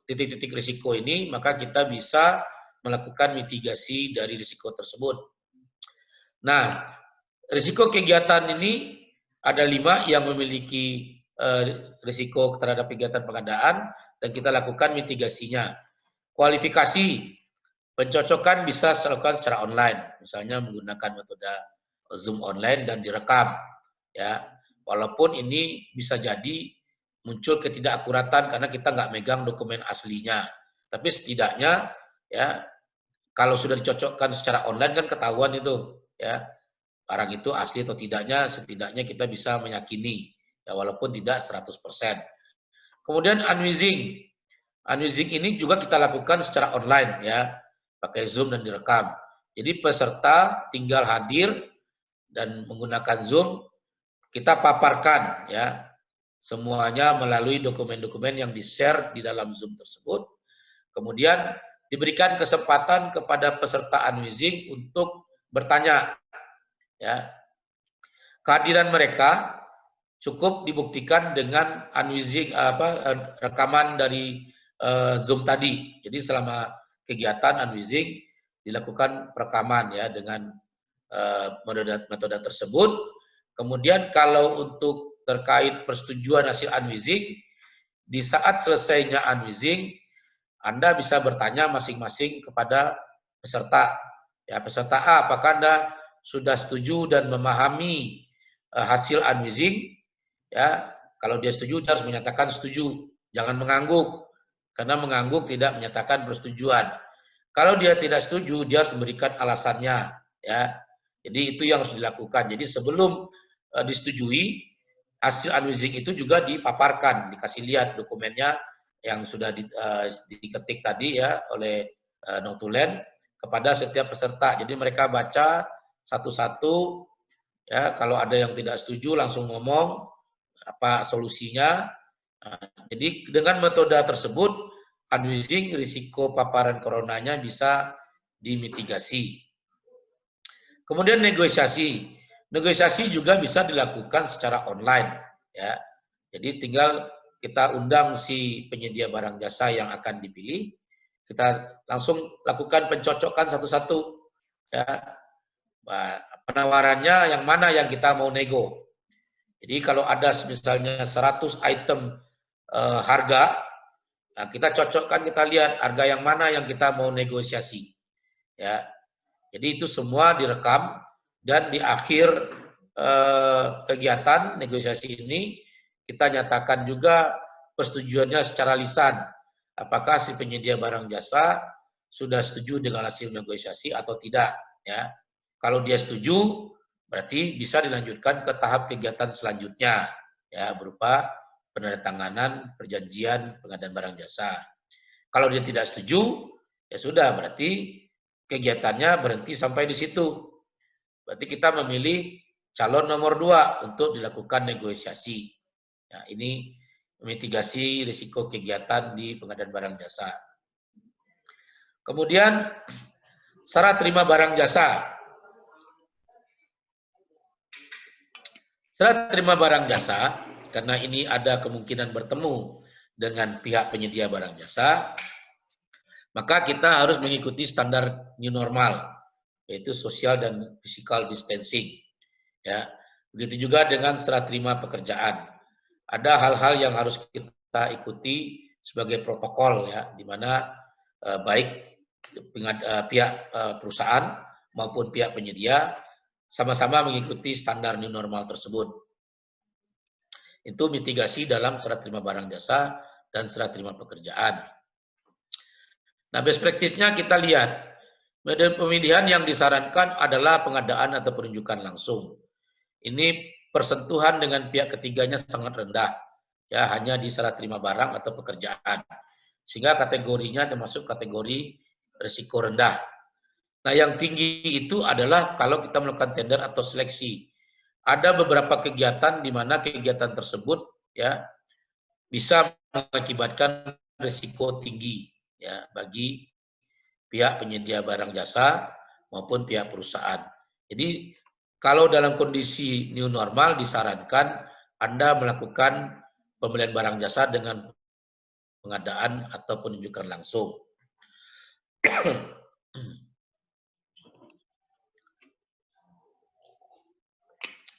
titik-titik risiko ini, maka kita bisa melakukan mitigasi dari risiko tersebut. Nah, risiko kegiatan ini ada 5 yang memiliki risiko terhadap kegiatan pengadaan dan kita lakukan mitigasinya. Kualifikasi, pencocokan bisa dilakukan secara online, misalnya menggunakan metode Zoom online dan direkam. Ya, walaupun ini bisa jadi muncul ketidakakuratan karena kita nggak megang dokumen aslinya. Tapi setidaknya ya kalau sudah dicocokkan secara online kan ketahuan itu ya barang itu asli atau tidaknya, setidaknya kita bisa meyakini ya walaupun tidak 100%. Kemudian unwitting. Unwitting ini juga kita lakukan secara online ya, pakai Zoom dan direkam. Jadi peserta tinggal hadir dan menggunakan Zoom, kita paparkan ya semuanya melalui dokumen-dokumen yang di-share di dalam Zoom tersebut. Kemudian diberikan kesempatan kepada peserta unwitting untuk bertanya. Ya. Kehadiran mereka cukup dibuktikan dengan unwitting rekaman dari Zoom tadi. Jadi selama kegiatan unwitting dilakukan perekaman ya dengan metode tersebut. Kemudian kalau untuk terkait persetujuan hasil unwitting, di saat selesainya unwitting, Anda bisa bertanya masing-masing kepada peserta. Ya, peserta A, apakah Anda sudah setuju dan memahami hasil unwitting? Ya, kalau dia setuju, dia harus menyatakan setuju. Jangan mengangguk, karena mengangguk tidak menyatakan persetujuan. Kalau dia tidak setuju, dia harus memberikan alasannya. Ya, jadi itu yang harus dilakukan. Jadi sebelum disetujui, hasil unwitting itu juga dipaparkan, dikasih lihat dokumennya yang sudah diketik tadi ya oleh Notulen kepada setiap peserta. Jadi mereka baca satu-satu, ya, kalau ada yang tidak setuju langsung ngomong apa solusinya. Nah, jadi dengan metode tersebut, reducing risiko paparan coronanya bisa dimitigasi. Kemudian negosiasi. Negosiasi juga bisa dilakukan secara online, ya. Jadi tinggal kita undang si penyedia barang jasa yang akan dipilih, kita langsung lakukan pencocokan satu-satu, ya. Penawarannya yang mana yang kita mau nego. Jadi kalau ada misalnya 100 item harga, nah kita cocokkan, kita lihat harga yang mana yang kita mau negosiasi, ya. Jadi itu semua direkam dan di akhir kegiatan negosiasi ini kita nyatakan juga persetujuannya secara lisan. Apakah si penyedia barang jasa sudah setuju dengan hasil negosiasi atau tidak, ya. Kalau dia setuju, berarti bisa dilanjutkan ke tahap kegiatan selanjutnya, ya, berupa penandatanganan perjanjian pengadaan barang jasa. Kalau dia tidak setuju, ya sudah, berarti kegiatannya berhenti sampai di situ. Berarti kita memilih calon nomor 2 untuk dilakukan negosiasi. Nah, ini mitigasi risiko kegiatan di pengadaan barang jasa. Kemudian serah terima barang jasa. Serah terima barang jasa, karena ini ada kemungkinan bertemu dengan pihak penyedia barang jasa, maka kita harus mengikuti standar new normal, yaitu social dan physical distancing. Ya, begitu juga dengan serah terima pekerjaan. Ada hal-hal yang harus kita ikuti sebagai protokol, ya, di mana baik pihak perusahaan maupun pihak penyedia sama-sama mengikuti standar new normal tersebut. Itu mitigasi dalam serah terima barang jasa dan serah terima pekerjaan. Nah, best practice-nya kita lihat. Metode pemilihan yang disarankan adalah pengadaan atau penunjukan langsung. Ini persentuhan dengan pihak ketiganya sangat rendah, ya, hanya di serah terima barang atau pekerjaan. Sehingga kategorinya termasuk kategori risiko rendah. Nah, yang tinggi itu adalah kalau kita melakukan tender atau seleksi. Ada beberapa kegiatan di mana kegiatan tersebut, ya, bisa mengakibatkan risiko tinggi, ya, bagi pihak penyedia barang jasa maupun pihak perusahaan. Jadi kalau dalam kondisi new normal disarankan Anda melakukan pembelian barang jasa dengan pengadaan atau penunjukan langsung.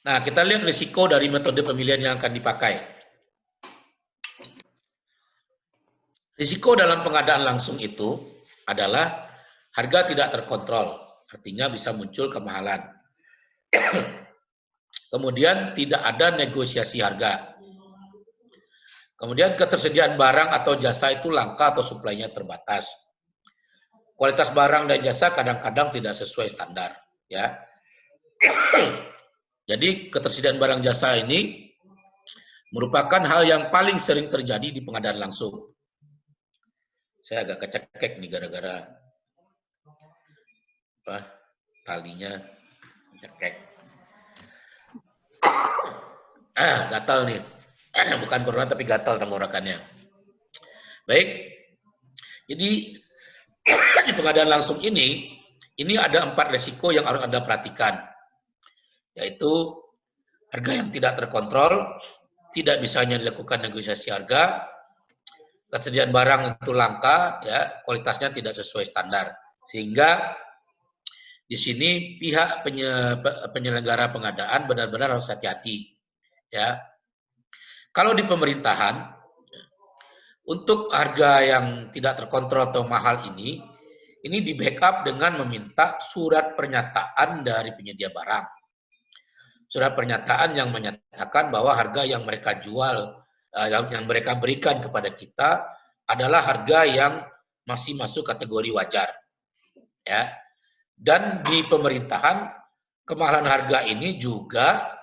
Nah, kita lihat risiko dari metode pemilihan yang akan dipakai. Risiko dalam pengadaan langsung itu adalah harga tidak terkontrol, artinya bisa muncul kemahalan. Kemudian tidak ada negosiasi harga. Kemudian ketersediaan barang atau jasa itu langka atau suplainya terbatas. Kualitas barang dan jasa kadang-kadang tidak sesuai standar, ya. Jadi ketersediaan barang jasa ini merupakan hal yang paling sering terjadi di pengadaan langsung. Saya agak kecekek nih gara-gara talinya cekek. Gatal nih. Bukan corona tapi gatal tenggorokannya. Baik. Jadi di pengadaan langsung ini ada 4 risiko yang harus Anda perhatikan. Yaitu harga yang tidak terkontrol, tidak bisanya dilakukan negosiasi harga, ketersediaan barang itu langka, ya, kualitasnya tidak sesuai standar. Sehingga di sini pihak penyelenggara pengadaan benar-benar harus hati-hati, ya. Kalau di pemerintahan, untuk harga yang tidak terkontrol atau mahal ini di backup dengan meminta surat pernyataan dari penyedia barang. Surat pernyataan yang menyatakan bahwa harga yang mereka jual, yang mereka berikan kepada kita adalah harga yang masih masuk kategori wajar, ya. Dan di pemerintahan kemahalan harga ini juga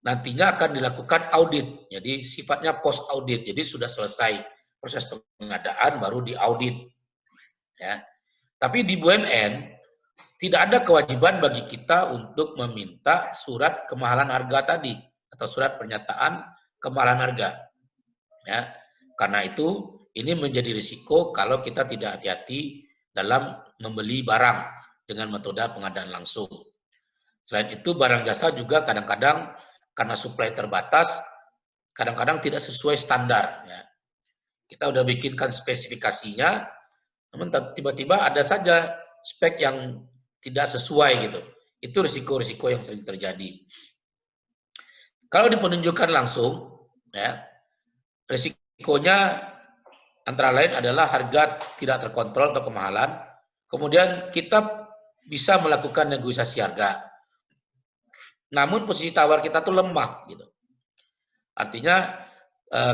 nantinya akan dilakukan audit, jadi sifatnya post audit, jadi sudah selesai proses pengadaan baru diaudit, ya. Tapi di BUMN tidak ada kewajiban bagi kita untuk meminta surat kemahalan harga tadi atau surat pernyataan kemahalan harga. Ya, karena itu ini menjadi risiko kalau kita tidak hati-hati dalam membeli barang dengan metode pengadaan langsung. Selain itu barang jasa juga kadang-kadang karena suplai terbatas, kadang-kadang tidak sesuai standar. Ya. Kita udah bikinkan spesifikasinya, namun tiba-tiba ada saja spek yang tidak sesuai gitu. Itu risiko-risiko yang sering terjadi. Kalau dipenunjukkan langsung, ya, risikonya antara lain adalah harga tidak terkontrol atau kemahalan. Kemudian kita bisa melakukan negosiasi harga. Namun posisi tawar kita tuh lemah gitu. Artinya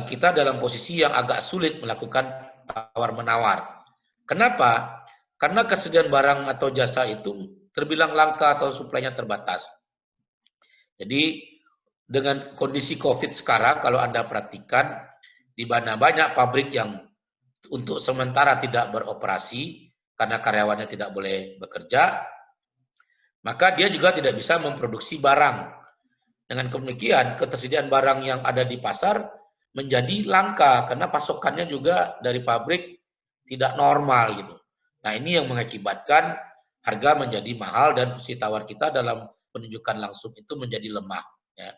kita dalam posisi yang agak sulit melakukan tawar-menawar. Kenapa? Karena kesediaan barang atau jasa itu terbilang langka atau suplainya terbatas. Jadi dengan kondisi COVID sekarang, kalau Anda perhatikan, di mana banyak pabrik yang untuk sementara tidak beroperasi karena karyawannya tidak boleh bekerja, maka dia juga tidak bisa memproduksi barang. Dengan demikian, ketersediaan barang yang ada di pasar menjadi langka karena pasokannya juga dari pabrik tidak normal gitu. Nah, ini yang mengakibatkan harga menjadi mahal dan posisi tawar kita dalam penunjukan langsung itu menjadi lemah. Ya.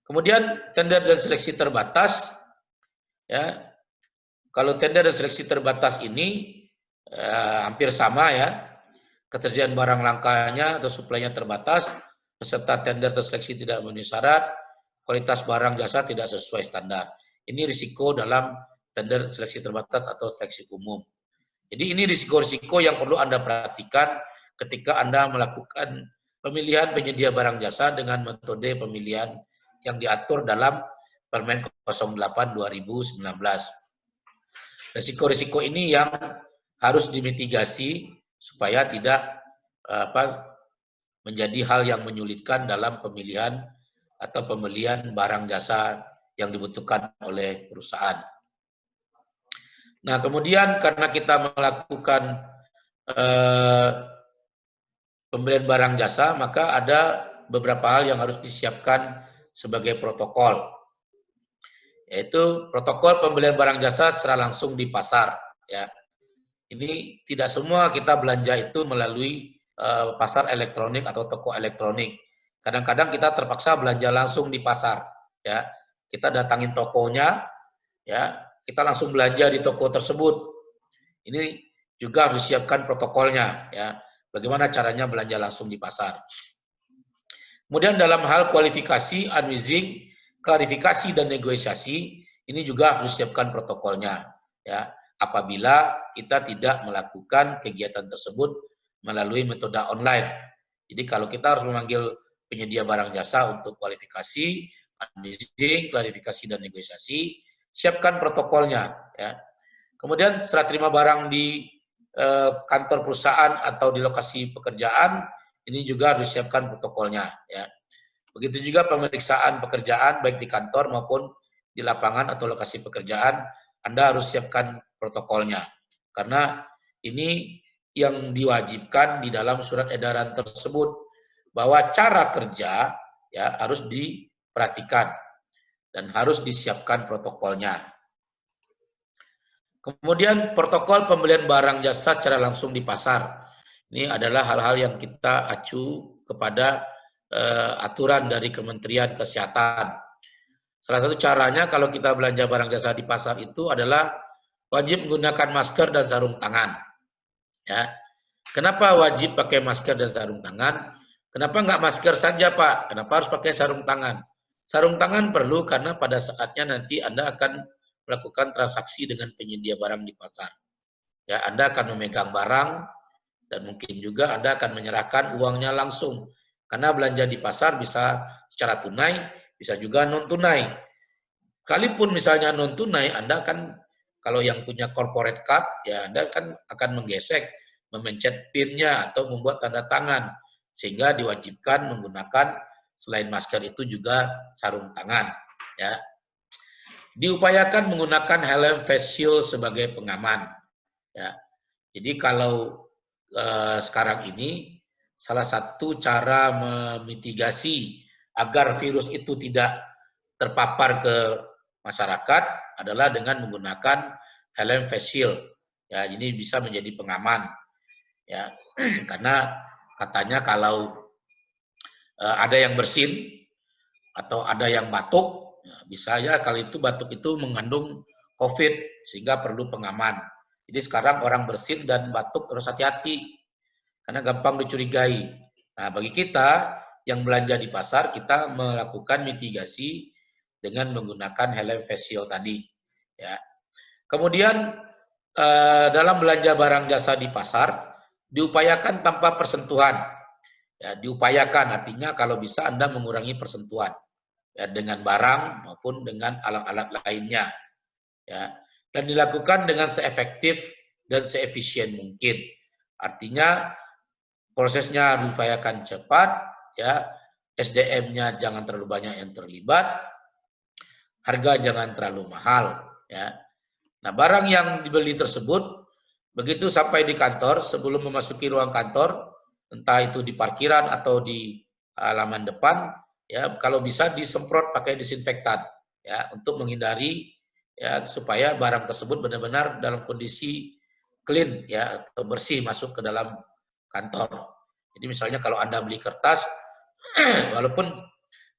Kemudian tender dan seleksi terbatas, ya. Kalau tender dan seleksi terbatas ini hampir sama ya, ketersediaan barang langkanya atau suplainya terbatas, peserta tender atau seleksi tidak memenuhi syarat, kualitas barang jasa tidak sesuai standar. Ini risiko dalam tender seleksi terbatas atau seleksi umum. Jadi ini risiko-risiko yang perlu Anda perhatikan ketika Anda melakukan pemilihan penyedia barang jasa dengan metode pemilihan yang diatur dalam Permen 08/2019. Risiko-risiko ini yang harus dimitigasi supaya tidak menjadi hal yang menyulitkan dalam pemilihan atau pembelian barang jasa yang dibutuhkan oleh perusahaan. Nah, kemudian karena kita melakukan pembelian barang jasa, maka ada beberapa hal yang harus disiapkan sebagai protokol. Yaitu protokol pembelian barang jasa secara langsung di pasar. Ya. Ini tidak semua kita belanja itu melalui pasar elektronik atau toko elektronik. Kadang-kadang kita terpaksa belanja langsung di pasar. Ya. Kita datangin tokonya, ya. Kita langsung belanja di toko tersebut. Ini juga harus siapkan protokolnya, ya. Bagaimana caranya belanja langsung di pasar. Kemudian dalam hal kualifikasi, unwizing, klarifikasi dan negosiasi, ini juga harus siapkan protokolnya, ya. Apabila kita tidak melakukan kegiatan tersebut melalui metode online. Jadi kalau kita harus memanggil penyedia barang jasa untuk kualifikasi, unwizing, klarifikasi dan negosiasi, siapkan protokolnya, ya. Kemudian serah terima barang di kantor perusahaan atau di lokasi pekerjaan, ini juga harus siapkan protokolnya, ya. Begitu juga pemeriksaan pekerjaan baik di kantor maupun di lapangan atau lokasi pekerjaan, Anda harus siapkan protokolnya. Karena ini yang diwajibkan di dalam surat edaran tersebut, bahwa cara kerja ya harus diperhatikan dan harus disiapkan protokolnya. Kemudian protokol pembelian barang jasa secara langsung di pasar. Ini adalah hal-hal yang kita acu kepada aturan dari Kementerian Kesehatan. Salah satu caranya kalau kita belanja barang jasa di pasar itu adalah wajib menggunakan masker dan sarung tangan. Ya. Kenapa wajib pakai masker dan sarung tangan? Kenapa nggak masker saja, Pak? Kenapa harus pakai sarung tangan? Sarung tangan perlu karena pada saatnya nanti Anda akan melakukan transaksi dengan penyedia barang di pasar. Ya, Anda akan memegang barang dan mungkin juga Anda akan menyerahkan uangnya langsung. Karena belanja di pasar bisa secara tunai, bisa juga non tunai. Kalaupun misalnya non tunai, Anda akan kalau yang punya corporate card, ya Anda kan akan menggesek, memencet PIN-nya atau membuat tanda tangan sehingga diwajibkan menggunakan selain masker itu juga sarung tangan, ya. Diupayakan menggunakan helm face shield sebagai pengaman, ya. Jadi kalau sekarang ini salah satu cara memitigasi agar virus itu tidak terpapar ke masyarakat adalah dengan menggunakan helm face shield. Ya, ini bisa menjadi pengaman. Ya, karena katanya kalau ada yang bersin atau ada yang batuk, ya bisa ya kalau itu batuk itu mengandung COVID sehingga perlu pengaman. Jadi sekarang orang bersin dan batuk harus hati-hati karena gampang dicurigai. Nah, bagi kita yang belanja di pasar, kita melakukan mitigasi dengan menggunakan helm face shield tadi. Ya. Kemudian dalam belanja barang jasa di pasar, diupayakan tanpa persentuhan. Ya, diupayakan artinya kalau bisa Anda mengurangi persentuhan ya, dengan barang maupun dengan alat-alat lainnya. Ya. Dan dilakukan dengan seefektif dan seefisien mungkin. Artinya prosesnya diupayakan cepat, ya, SDM-nya jangan terlalu banyak yang terlibat, harga jangan terlalu mahal. Ya. Nah, barang yang dibeli tersebut, begitu sampai di kantor, sebelum memasuki ruang kantor, entah itu di parkiran atau di halaman depan, ya kalau bisa disemprot pakai disinfektan, ya untuk menghindari ya supaya barang tersebut benar-benar dalam kondisi clean, ya atau bersih masuk ke dalam kantor. Jadi misalnya kalau Anda beli kertas, walaupun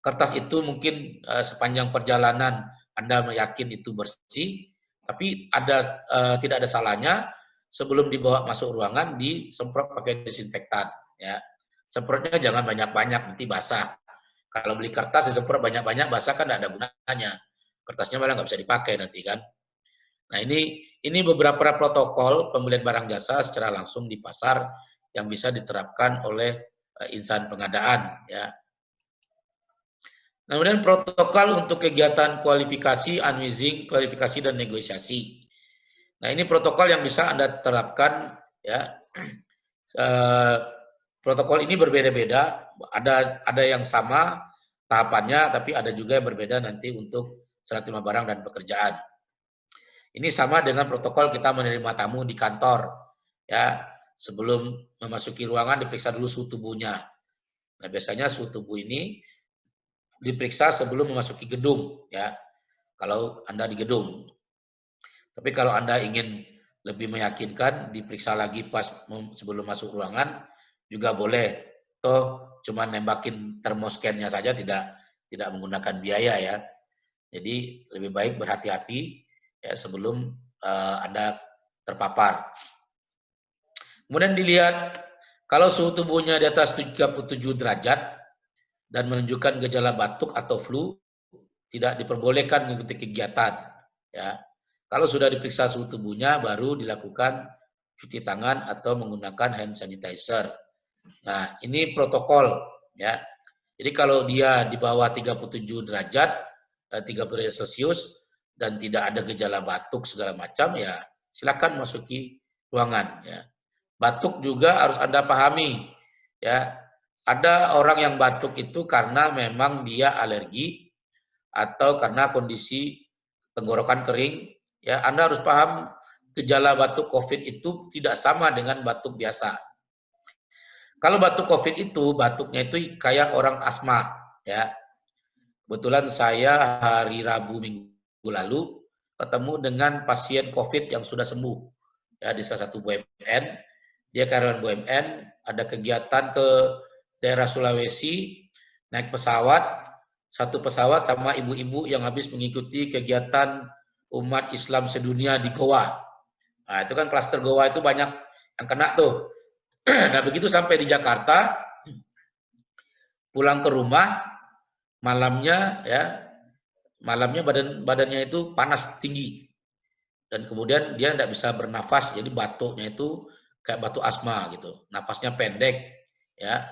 kertas itu mungkin sepanjang perjalanan Anda meyakin itu bersih, tapi tidak ada salahnya sebelum dibawa masuk ruangan disemprot pakai disinfektan. Ya, semprotnya jangan banyak-banyak nanti basah. Kalau beli kertas disemprot banyak-banyak basah kan tidak ada gunanya. Kertasnya malah nggak bisa dipakai nanti kan. Nah ini beberapa protokol pembelian barang jasa secara langsung di pasar yang bisa diterapkan oleh insan pengadaan. Ya. Kemudian protokol untuk kegiatan kualifikasi, unwizing, klarifikasi dan negosiasi. Nah ini protokol yang bisa Anda terapkan ya. Protokol ini berbeda-beda, ada yang sama tahapannya, tapi ada juga yang berbeda nanti untuk serah terima barang dan pekerjaan. Ini sama dengan protokol kita menerima tamu di kantor, ya sebelum memasuki ruangan diperiksa dulu suhu tubuhnya. Nah biasanya suhu tubuh ini diperiksa sebelum memasuki gedung, ya kalau Anda di gedung. Tapi kalau Anda ingin lebih meyakinkan, diperiksa lagi pas sebelum masuk ruangan juga boleh. Toh cuma nembakin termoscannya saja, tidak menggunakan biaya ya. Jadi lebih baik berhati-hati ya sebelum Anda terpapar. Kemudian dilihat kalau suhu tubuhnya di atas 37 derajat dan menunjukkan gejala batuk atau flu, tidak diperbolehkan mengikuti kegiatan. Ya, kalau sudah diperiksa suhu tubuhnya, baru dilakukan cuci tangan atau menggunakan hand sanitizer. Nah, ini protokol ya. Jadi kalau dia di bawah 37 derajat, 30 derajat Celcius dan tidak ada gejala batuk segala macam, ya silakan masuki ruangan. Ya. Batuk juga harus Anda pahami, ya. Ada orang yang batuk itu karena memang dia alergi atau karena kondisi tenggorokan kering. Ya, Anda harus paham gejala batuk COVID itu tidak sama dengan batuk biasa. Kalau batuk COVID itu, batuknya itu kayak orang asma. Ya, kebetulan saya hari Rabu minggu lalu ketemu dengan pasien COVID yang sudah sembuh. Ya, di salah satu BUMN, dia karyawan BUMN, ada kegiatan ke daerah Sulawesi, naik pesawat, satu pesawat sama ibu-ibu yang habis mengikuti kegiatan umat Islam sedunia di Goa. Nah, itu kan klaster Goa itu banyak yang kena tuh. Nah, begitu sampai di Jakarta, pulang ke rumah, malamnya badannya itu panas tinggi. Dan kemudian dia tidak bisa bernafas, jadi batuknya itu kayak batuk asma gitu. Napasnya pendek, ya.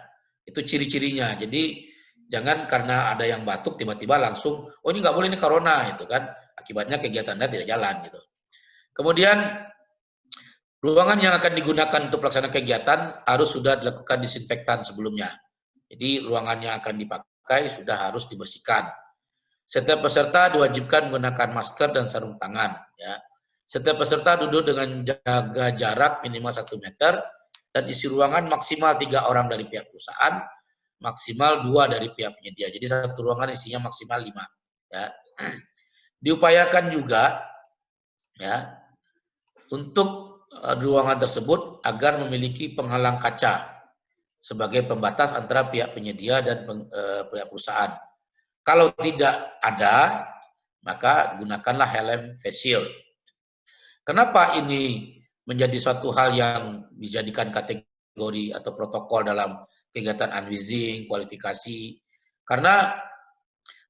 Itu ciri-cirinya. Jadi jangan karena ada yang batuk tiba-tiba langsung, oh ini nggak boleh, ini corona, itu kan. Akibatnya kegiatan Anda tidak jalan gitu. Kemudian ruangan yang akan digunakan untuk pelaksanaan kegiatan harus sudah dilakukan disinfektan sebelumnya. Jadi ruangan yang akan dipakai sudah harus dibersihkan. Setiap peserta diwajibkan menggunakan masker dan sarung tangan. Ya. Setiap peserta duduk dengan jaga jarak minimal 1 meter dan isi ruangan maksimal 3 orang dari pihak perusahaan, maksimal 2 dari pihak penyedia. Jadi satu ruangan isinya maksimal 5. Ya. Diupayakan juga ya untuk ruangan tersebut agar memiliki penghalang kaca sebagai pembatas antara pihak penyedia dan pihak perusahaan. Kalau tidak ada, maka gunakanlah helm face shield. Kenapa ini menjadi suatu hal yang dijadikan kategori atau protokol dalam kegiatan unwheezing, kualifikasi? Karena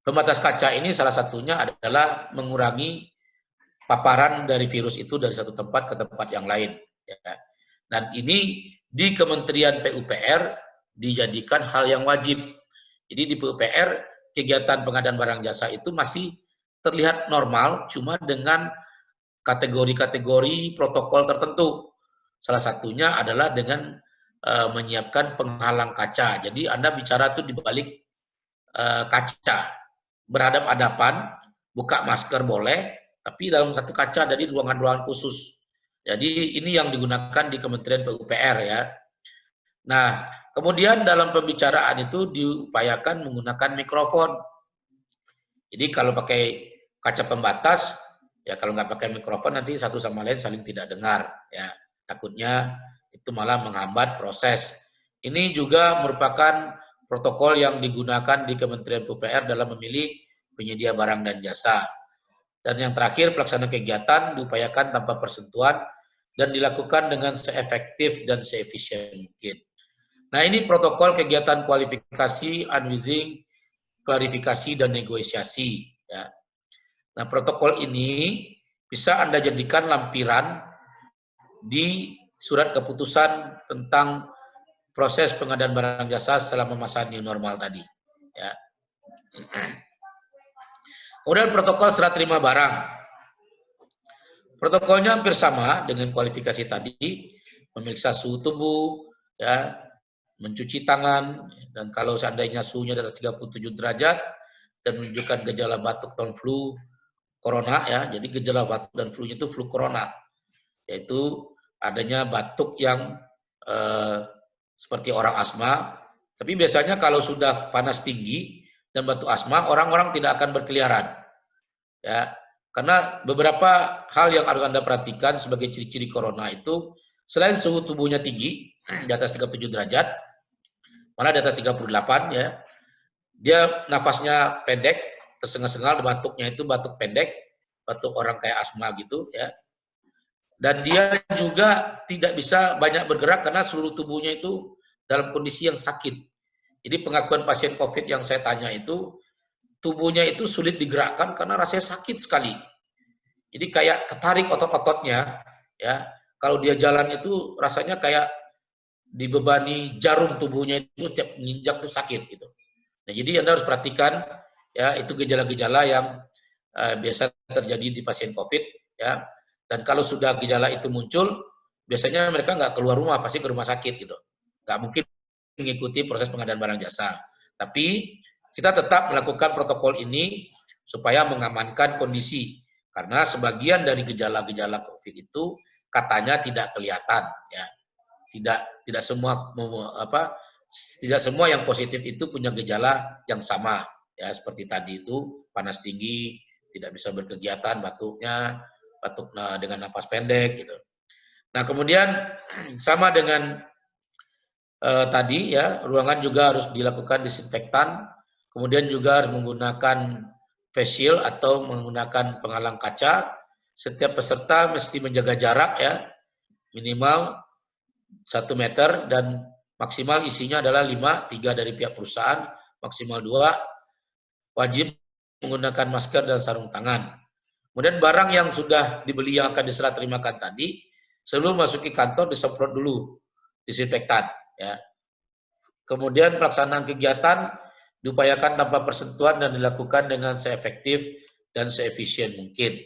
pembatas kaca ini salah satunya adalah mengurangi paparan dari virus itu dari satu tempat ke tempat yang lain. Ya. Dan ini di Kementerian PUPR dijadikan hal yang wajib. Jadi di PUPR kegiatan pengadaan barang jasa itu masih terlihat normal, cuma dengan kategori-kategori protokol tertentu. Salah satunya adalah dengan menyiapkan penghalang kaca. Jadi Anda bicara tuh di balik kaca, berhadap-hadapan, buka masker boleh, tapi dalam satu kaca dari ruangan-ruangan khusus. Jadi ini yang digunakan di Kementerian PUPR ya. Nah, kemudian dalam pembicaraan itu diupayakan menggunakan mikrofon. Jadi kalau pakai kaca pembatas, ya kalau nggak pakai mikrofon nanti satu sama lain saling tidak dengar. Ya, takutnya itu malah menghambat proses. Ini juga merupakan protokol yang digunakan di Kementerian PUPR dalam memilih penyedia barang dan jasa. Dan yang terakhir, pelaksanaan kegiatan diupayakan tanpa persentuhan dan dilakukan dengan seefektif dan seefisien mungkin. Nah, ini protokol kegiatan kualifikasi, unwheezing, klarifikasi, dan negosiasi. Ya. Nah, protokol ini bisa Anda jadikan lampiran di surat keputusan tentang proses pengadaan barang jasa selama masa new normal tadi. Ya. Kemudian protokol serah terima barang. Protokolnya hampir sama dengan kualifikasi tadi, memeriksa suhu tubuh, ya, mencuci tangan, dan kalau seandainya suhunya di atas 37 derajat dan menunjukkan gejala batuk dan flu corona, ya, jadi gejala batuk dan flu-nya itu flu corona, yaitu adanya batuk yang seperti orang asma, tapi biasanya kalau sudah panas tinggi dan batuk asma, orang-orang tidak akan berkeliaran. Ya, karena beberapa hal yang harus Anda perhatikan sebagai ciri-ciri corona itu, selain suhu tubuhnya tinggi, di atas 37 derajat, malah di atas 38, ya, dia nafasnya pendek, tersengal-sengal, batuknya itu batuk pendek, batuk orang kayak asma gitu, ya. Dan dia juga tidak bisa banyak bergerak karena seluruh tubuhnya itu dalam kondisi yang sakit. Jadi pengakuan pasien COVID yang saya tanya itu, tubuhnya itu sulit digerakkan karena rasanya sakit sekali. Jadi kayak ketarik otot-ototnya, ya. Kalau dia jalan itu rasanya kayak dibebani jarum tubuhnya itu tiap menginjak tuh sakit gitu. Nah, jadi Anda harus perhatikan ya itu gejala-gejala yang biasa terjadi di pasien COVID ya. Dan kalau sudah gejala itu muncul, biasanya mereka nggak keluar rumah, pasti ke rumah sakit gitu. Nggak mungkin mengikuti proses pengadaan barang jasa. Tapi kita tetap melakukan protokol ini supaya mengamankan kondisi. Karena sebagian dari gejala-gejala COVID itu katanya tidak kelihatan, ya. Tidak semua yang positif itu punya gejala yang sama, ya. Seperti tadi itu panas tinggi, tidak bisa berkegiatan, batuk dengan napas pendek, gitu. Nah kemudian sama dengan tadi ya, ruangan juga harus dilakukan disinfektan. Kemudian juga harus menggunakan face shield atau menggunakan penghalang kaca. Setiap peserta mesti menjaga jarak ya, minimal 1 meter dan maksimal isinya adalah 5, 3 dari pihak perusahaan, maksimal 2. Wajib menggunakan masker dan sarung tangan. Kemudian barang yang sudah dibeli yang akan diserah terimakan tadi, sebelum masuki kantor disemprot dulu disinfektan ya. Kemudian pelaksanaan kegiatan diupayakan tanpa persentuhan dan dilakukan dengan seefektif dan seefisien mungkin.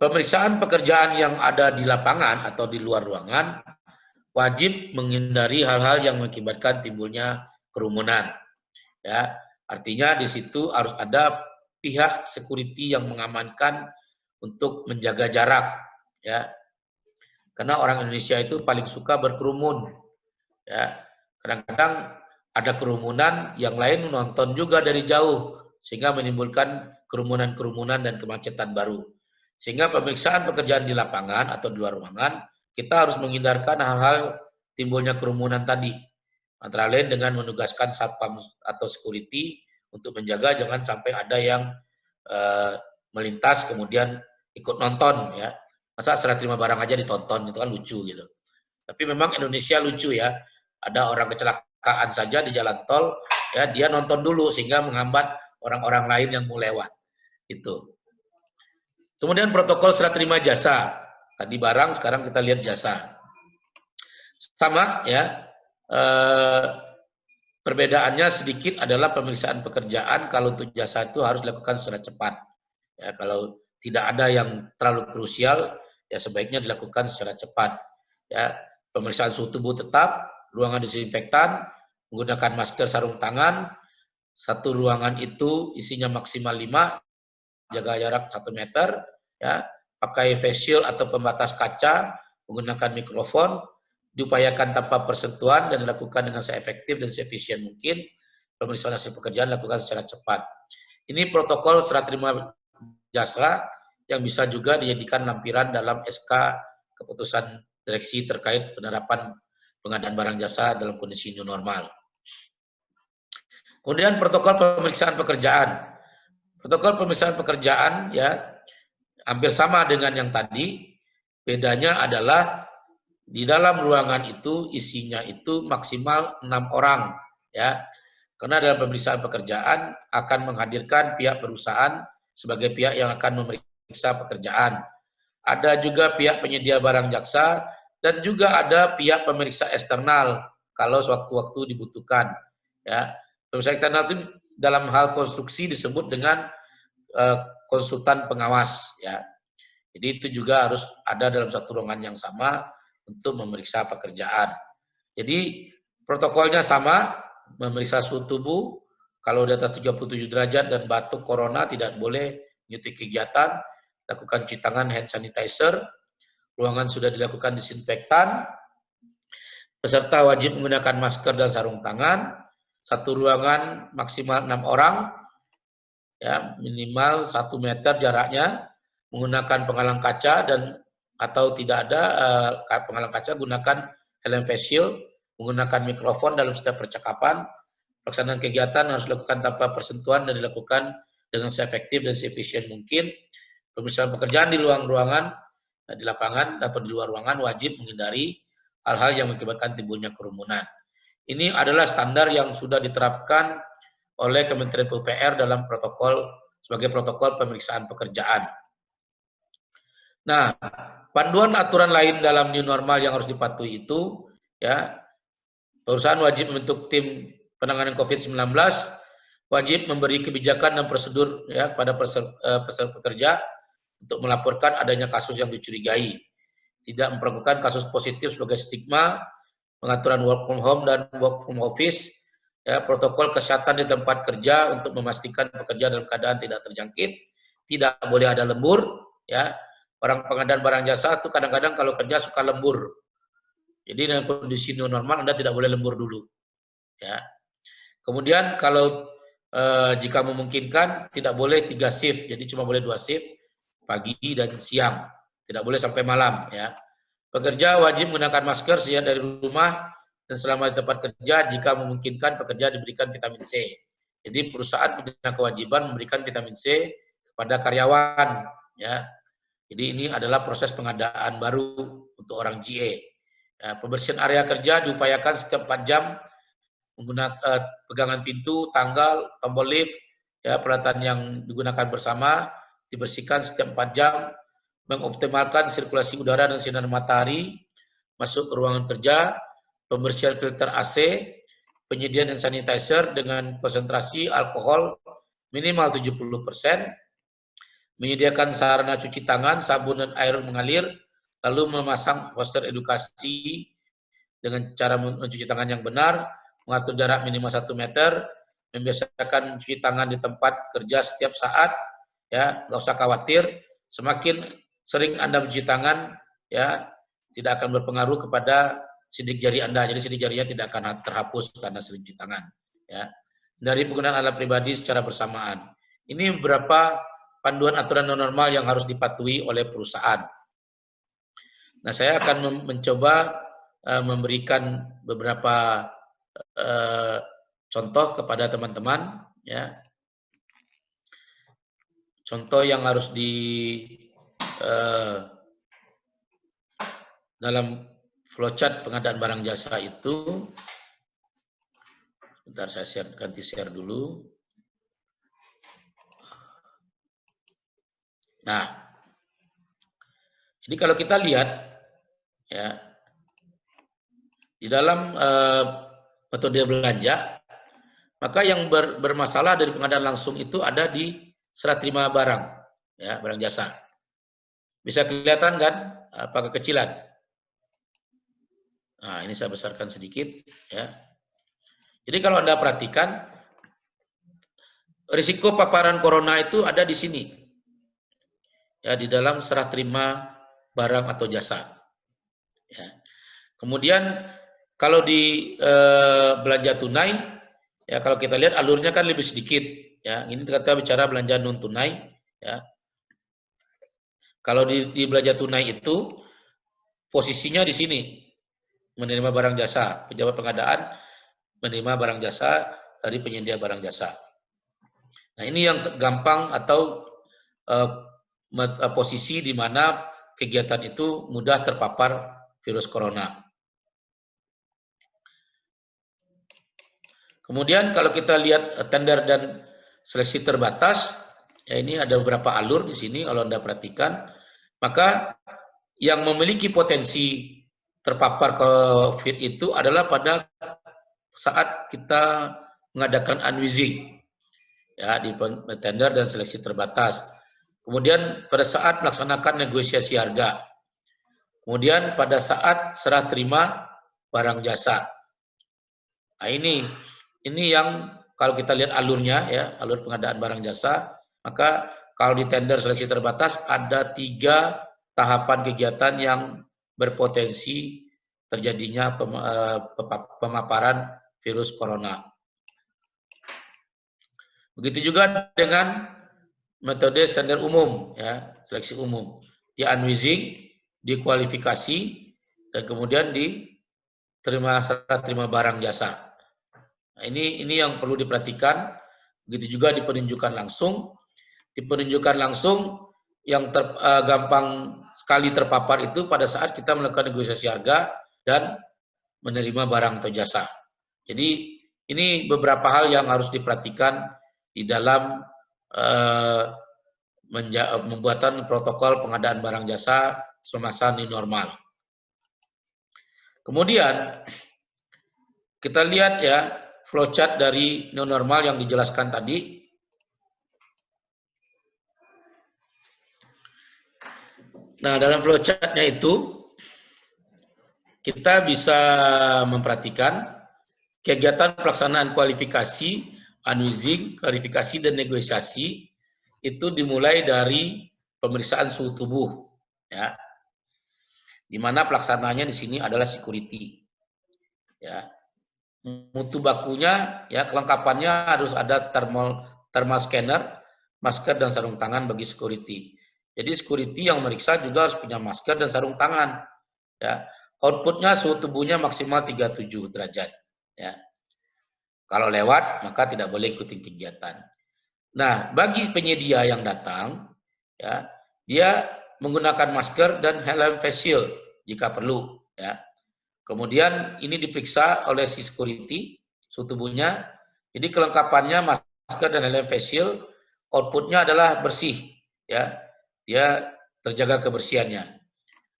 Pemeriksaan pekerjaan yang ada di lapangan atau di luar ruangan wajib menghindari hal-hal yang mengakibatkan timbulnya kerumunan. Ya, artinya di situ harus ada pihak security yang mengamankan untuk menjaga jarak. Ya, Karena orang Indonesia itu paling suka berkerumun. Ya, kadang-kadang ada kerumunan, yang lain menonton juga dari jauh, sehingga menimbulkan kerumunan-kerumunan dan kemacetan baru. Sehingga pemeriksaan pekerjaan di lapangan atau di luar ruangan, kita harus menghindarkan hal-hal timbulnya kerumunan tadi. Antara lain dengan menugaskan satpam atau security untuk menjaga jangan sampai ada yang melintas kemudian ikut nonton ya. Masa serah terima barang aja ditonton, itu kan lucu gitu. Tapi memang Indonesia lucu ya. Ada orang kecelakaan saja di jalan tol, ya dia nonton dulu sehingga menghambat orang-orang lain yang mau lewat. Itu. Kemudian protokol serah terima jasa. Tadi barang, sekarang kita lihat jasa. Sama ya. Perbedaannya sedikit adalah pemeriksaan pekerjaan. Kalau untuk jasa itu harus dilakukan secara cepat. Ya, kalau tidak ada yang terlalu krusial, ya sebaiknya dilakukan secara cepat. Ya, pemeriksaan suhu tubuh tetap, ruangan disinfektan, menggunakan masker, sarung tangan. Satu ruangan itu isinya maksimal 5, jaga jarak 1 meter, ya, pakai face shield atau pembatas kaca, menggunakan mikrofon, diupayakan tanpa persentuhan dan dilakukan dengan seefektif dan seefisien mungkin. Pemeriksaan hasil pekerjaan dilakukan secara cepat. Ini protokol serah terima jasa yang bisa juga dijadikan lampiran dalam SK keputusan direksi terkait penerapan pengadaan barang jasa dalam kondisi new normal. Kemudian protokol pemeriksaan pekerjaan. Protokol pemeriksaan pekerjaan ya hampir sama dengan yang tadi. Bedanya adalah di dalam ruangan itu isinya itu maksimal 6 orang ya. Karena dalam pemeriksaan pekerjaan akan menghadirkan pihak perusahaan sebagai pihak yang akan memeriksa pekerjaan. Ada juga pihak penyedia barang jaksa dan juga ada pihak pemeriksa eksternal kalau sewaktu-waktu dibutuhkan. Ya, pemeriksa eksternal itu dalam hal konstruksi disebut dengan konsultan pengawas. Ya, jadi itu juga harus ada dalam satu ruangan yang sama untuk memeriksa pekerjaan. Jadi protokolnya sama, memeriksa suhu tubuh. Kalau di atas 37 derajat dan batuk corona tidak boleh mengikuti kegiatan, lakukan cuci tangan, hand sanitizer, ruangan sudah dilakukan disinfektan, peserta wajib menggunakan masker dan sarung tangan, satu ruangan maksimal 6 orang, ya minimal 1 meter jaraknya, menggunakan penghalang kaca dan atau tidak ada penghalang kaca, gunakan helm face shield, menggunakan mikrofon dalam setiap percakapan. Pelaksanaan kegiatan harus dilakukan tanpa persentuhan dan dilakukan dengan seefektif dan seefisien mungkin. Pemeriksaan pekerjaan di luar ruangan, di lapangan atau di luar ruangan wajib menghindari hal-hal yang mengakibatkan timbulnya kerumunan. Ini adalah standar yang sudah diterapkan oleh Kementerian PUPR dalam protokol sebagai protokol pemeriksaan pekerjaan. Nah, panduan aturan lain dalam new normal yang harus dipatuhi itu, ya, perusahaan wajib membentuk tim penanganan COVID-19, wajib memberi kebijakan dan prosedur ya pada peserta pekerja untuk melaporkan adanya kasus yang dicurigai, tidak memperlakukan kasus positif sebagai stigma, pengaturan work from home dan work from office, ya, protokol kesehatan di tempat kerja untuk memastikan pekerja dalam keadaan tidak terjangkit, tidak boleh ada lembur, ya. Orang pengadaan barang jasa itu kadang-kadang kalau kerja suka lembur. Jadi dalam kondisi new normal Anda tidak boleh lembur dulu, ya. Kemudian kalau jika memungkinkan tidak boleh 3 shift, jadi cuma boleh 2 shift, pagi dan siang, tidak boleh sampai malam ya. Pekerja wajib menggunakan masker sejak dari rumah dan selama di tempat kerja. Jika memungkinkan pekerja diberikan vitamin C. Jadi perusahaan punya kewajiban memberikan vitamin C kepada karyawan ya. Jadi ini adalah proses pengadaan baru untuk orang GA. Ya, pembersihan area kerja diupayakan setiap 4 jam menggunakan pegangan pintu, tanggal, tombol lift, ya, peralatan yang digunakan bersama dibersihkan setiap 4 jam, mengoptimalkan sirkulasi udara dan sinar matahari masuk ke ruangan kerja, pembersihan filter AC, penyediaan hand sanitizer dengan konsentrasi alkohol minimal 70%, menyediakan sarana cuci tangan, sabun dan air mengalir, lalu memasang poster edukasi dengan cara mencuci tangan yang benar, mengatur jarak minimal 1 meter, membiasakan cuci tangan di tempat kerja setiap saat, ya, nggak usah khawatir. Semakin sering Anda mencuci tangan, ya, tidak akan berpengaruh kepada sidik jari Anda. Jadi sidik jarinya tidak akan terhapus karena sering cuci tangan. Ya. Dari penggunaan alat pribadi secara bersamaan. Ini beberapa panduan aturan normal yang harus dipatuhi oleh perusahaan. Nah, saya akan mencoba memberikan beberapa contoh kepada teman-teman, ya. Contoh yang harus dalam flowchart pengadaan barang jasa itu, bentar saya ganti share dulu. Nah, jadi kalau kita lihat, ya, di dalam metode belanja, maka yang bermasalah dari pengadaan langsung itu ada di serah terima barang, ya, barang jasa. Bisa kelihatan kan, apa kekecilan? Nah, ini saya besarkan sedikit, ya. Jadi kalau Anda perhatikan, risiko paparan corona itu ada di sini, ya, di dalam serah terima barang atau jasa. Ya. Kemudian kalau di belanja tunai, ya, kalau kita lihat alurnya kan lebih sedikit, ya. Ini kita bicara belanja non tunai, ya. Kalau di belanja tunai itu posisinya di sini, menerima barang jasa, pejabat pengadaan menerima barang jasa dari penyedia barang jasa. Nah, ini yang gampang atau posisi di mana kegiatan itu mudah terpapar virus corona. Kemudian kalau kita lihat tender dan seleksi terbatas, ya, ini ada beberapa alur di sini kalau Anda perhatikan, maka yang memiliki potensi terpapar COVID itu adalah pada saat kita mengadakan unwizing, ya, di tender dan seleksi terbatas. Kemudian pada saat melaksanakan negosiasi harga. Kemudian pada saat serah terima barang jasa. Nah, ini yang kalau kita lihat alurnya, ya, alur pengadaan barang jasa, maka kalau di tender seleksi terbatas ada 3 tahapan kegiatan yang berpotensi terjadinya pemaparan virus corona. Begitu juga dengan metode standar umum, ya, seleksi umum. Di unwizing, di kualifikasi, dan kemudian di serah terima barang jasa. Nah, ini yang perlu diperhatikan. Begitu juga di penunjukan langsung. Di penunjukan langsung yang gampang sekali terpapar itu pada saat kita melakukan negosiasi harga dan menerima barang atau jasa. Jadi ini beberapa hal yang harus diperhatikan di dalam pembuatan protokol pengadaan barang jasa semasa new normal. Kemudian kita lihat, ya, flowchart dari new normal yang dijelaskan tadi. Nah, dalam flowchart-nya itu kita bisa memperhatikan kegiatan pelaksanaan kualifikasi, unwizing, klarifikasi, dan negosiasi itu dimulai dari pemeriksaan suhu tubuh, ya, di mana pelaksananya di sini adalah security, ya. Mutu bakunya, ya, kelengkapannya harus ada thermal scanner, masker, dan sarung tangan bagi security. Jadi security yang meriksa juga harus punya masker dan sarung tangan, ya. Outputnya suhu tubuhnya maksimal 37 derajat, ya. Kalau lewat maka tidak boleh ikuti kegiatan. Nah, bagi penyedia yang datang, ya, dia menggunakan masker dan helm face shield jika perlu, ya. Kemudian ini diperiksa oleh si security suhu tubuhnya. Jadi kelengkapannya masker dan helm face shield, outputnya adalah bersih, ya. Dia terjaga kebersihannya.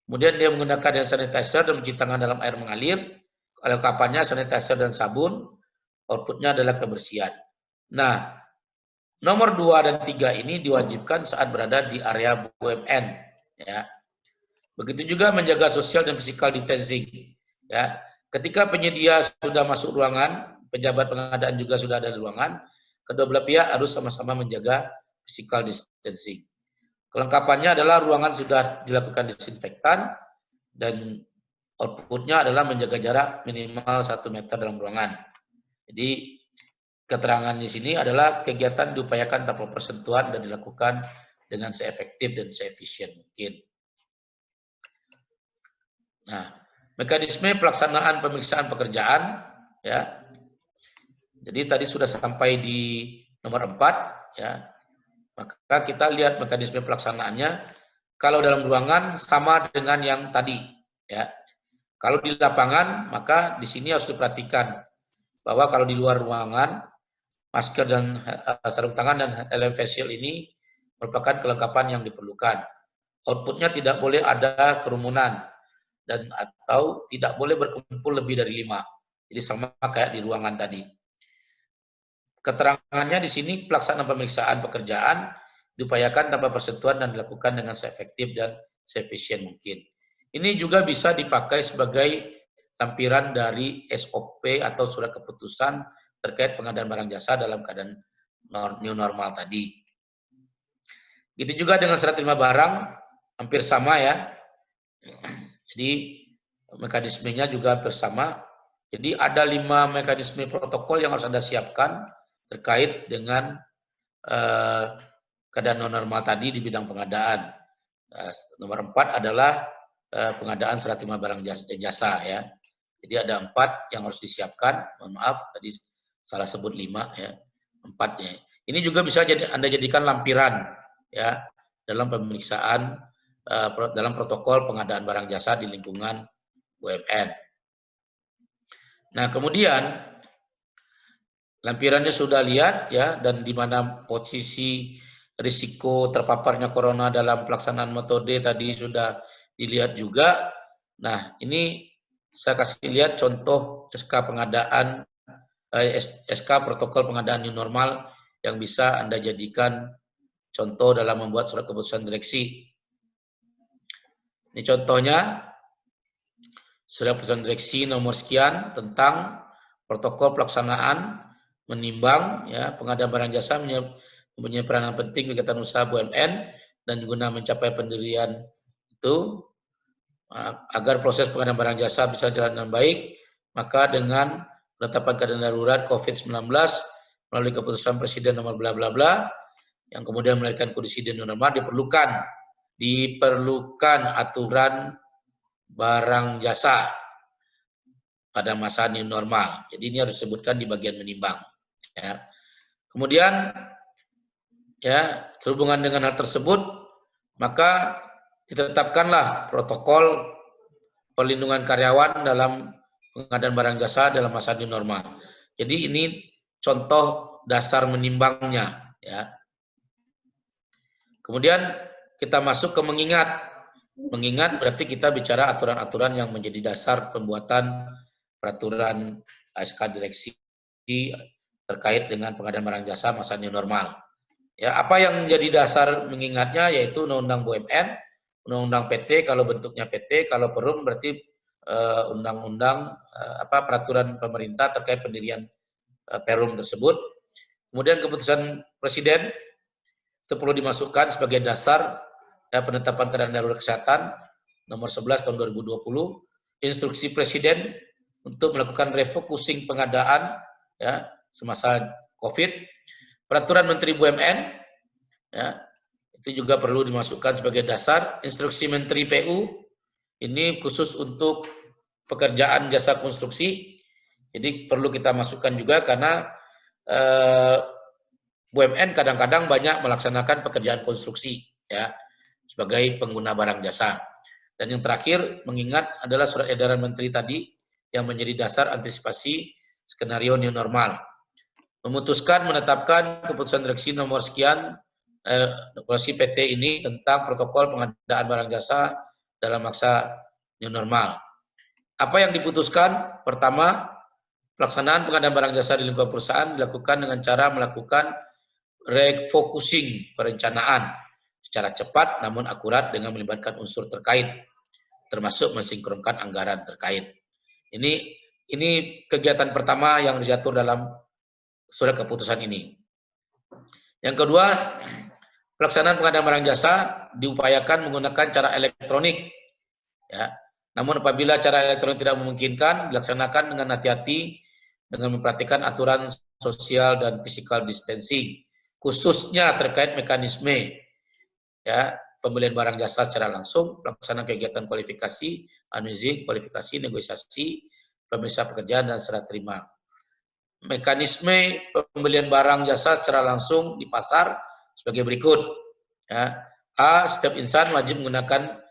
Kemudian dia menggunakan hand sanitizer dan mencuci tangan dalam air mengalir. Kelengkapannya sanitizer dan sabun, outputnya adalah kebersihan. Nah, nomor 2 dan 3 ini diwajibkan saat berada di area BUMN, ya. Begitu juga menjaga social dan physical distancing, ya. Ketika penyedia sudah masuk ruangan, pejabat pengadaan juga sudah ada di ruangan, kedua belah pihak harus sama-sama menjaga physical distancing. Kelengkapannya adalah ruangan sudah dilakukan disinfektan, dan outputnya adalah menjaga jarak minimal 1 meter dalam ruangan. Jadi keterangan di sini adalah kegiatan diupayakan tanpa persentuhan dan dilakukan dengan seefektif dan seefisien mungkin. Nah, mekanisme pelaksanaan pemeriksaan pekerjaan, ya. Jadi tadi sudah sampai di nomor 4, ya. Maka kita lihat mekanisme pelaksanaannya. Kalau dalam ruangan sama dengan yang tadi, ya. Kalau di lapangan, maka di sini harus diperhatikan bahwa kalau di luar ruangan, masker dan sarung tangan dan helm face shield ini merupakan kelengkapan yang diperlukan. Outputnya tidak boleh ada kerumunan dan atau tidak boleh berkumpul lebih dari 5. Jadi sama kayak di ruangan tadi. Keterangannya di sini pelaksanaan pemeriksaan pekerjaan diupayakan tanpa persentuhan dan dilakukan dengan seefektif dan seefisien mungkin. Ini juga bisa dipakai sebagai lampiran dari SOP atau surat keputusan terkait pengadaan barang jasa dalam keadaan new normal tadi. Gitu juga dengan serah terima barang, hampir sama ya. Jadi mekanismenya juga hampir sama. Jadi ada 5 mekanisme protokol yang harus Anda siapkan terkait dengan keadaan non normal tadi di bidang pengadaan. Nomor 4 adalah pengadaan serah terima barang jasa ya. Jadi ada 4 yang harus disiapkan. Mohon maaf tadi salah sebut 5 ya. 4-nya. Ini juga bisa Anda jadikan lampiran ya dalam pemeriksaan dalam protokol pengadaan barang jasa di lingkungan BUMN. Nah, kemudian lampirannya sudah lihat ya, dan di mana posisi risiko terpaparnya corona dalam pelaksanaan metode tadi sudah dilihat juga. Nah, ini saya kasih lihat contoh SK pengadaan SK protokol pengadaan new normal yang bisa Anda jadikan contoh dalam membuat surat keputusan direksi. Ini contohnya surat keputusan direksi nomor sekian tentang protokol pelaksanaan menimbang ya pengadaan barang jasa mempunyai peranan penting kegiatan usaha BUMN dan guna mencapai pendirian itu agar proses pengadaan barang jasa bisa jalan dengan baik, maka dengan penetapan keadaan darurat COVID-19 melalui keputusan Presiden nomor bla bla bla yang kemudian melahirkan kondisi new normal diperlukan aturan barang jasa pada masa new normal. Jadi ini harus disebutkan di bagian menimbang. Ya. Kemudian ya sehubungan dengan hal tersebut maka ditetapkanlah protokol perlindungan karyawan dalam pengadaan barang jasa dalam masa new normal. Jadi ini contoh dasar menimbangnya ya. Kemudian kita masuk ke mengingat. Mengingat berarti kita bicara aturan-aturan yang menjadi dasar pembuatan peraturan SK direksi terkait dengan pengadaan barang jasa masa new normal. Ya, apa yang menjadi dasar mengingatnya yaitu Undang-Undang BUMN, Undang-Undang PT kalau bentuknya PT, kalau Perum berarti undang-undang peraturan pemerintah terkait pendirian Perum tersebut. Kemudian keputusan Presiden itu perlu dimasukkan sebagai dasar penetapan keadaan darurat kesehatan nomor 11 tahun 2020, instruksi Presiden untuk melakukan refocusing pengadaan ya semasa Covid, peraturan Menteri BUMN ya itu juga perlu dimasukkan sebagai dasar, instruksi Menteri PU ini khusus untuk pekerjaan jasa konstruksi, jadi perlu kita masukkan juga karena BUMN kadang-kadang banyak melaksanakan pekerjaan konstruksi ya sebagai pengguna barang jasa. Dan yang terakhir mengingat adalah surat edaran menteri tadi yang menjadi dasar antisipasi skenario new normal. Memutuskan menetapkan keputusan direksi nomor sekian regulasi PT ini tentang protokol pengadaan barang jasa dalam masa new normal. Apa yang diputuskan? Pertama, pelaksanaan pengadaan barang jasa di lingkungan perusahaan dilakukan dengan cara melakukan refocusing perencanaan secara cepat namun akurat dengan melibatkan unsur terkait, termasuk mensinkronkan anggaran terkait. Ini kegiatan pertama yang diatur dalam surat keputusan ini. Yang kedua, pelaksanaan pengadaan barang jasa diupayakan menggunakan cara elektronik. Ya, Namun apabila cara elektronik tidak memungkinkan, dilaksanakan dengan hati-hati dengan memperhatikan aturan sosial dan physical distancing, khususnya terkait mekanisme ya pembelian barang jasa secara langsung, pelaksanaan kegiatan kualifikasi, analisis, kualifikasi, negosiasi, pemeriksaan pekerjaan dan serah terima. Mekanisme pembelian barang jasa secara langsung di pasar sebagai berikut. Ya. A. Setiap insan wajib menggunakan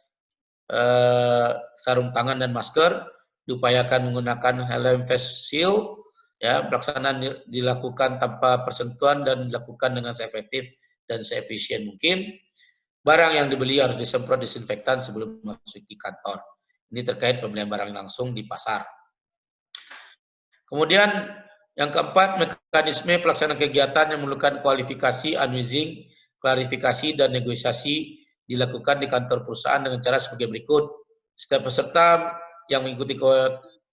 sarung tangan dan masker, diupayakan menggunakan helm face shield, ya, pelaksanaan dilakukan tanpa persentuhan dan dilakukan dengan seefektif dan seefisien mungkin. Barang yang dibeli harus disemprot disinfektan sebelum memasuki kantor. Ini terkait pembelian barang langsung di pasar. Kemudian yang keempat, mekanisme pelaksanaan kegiatan yang memerlukan kualifikasi, analizing, klarifikasi, dan negosiasi dilakukan di kantor perusahaan dengan cara sebagai berikut. Setiap peserta yang mengikuti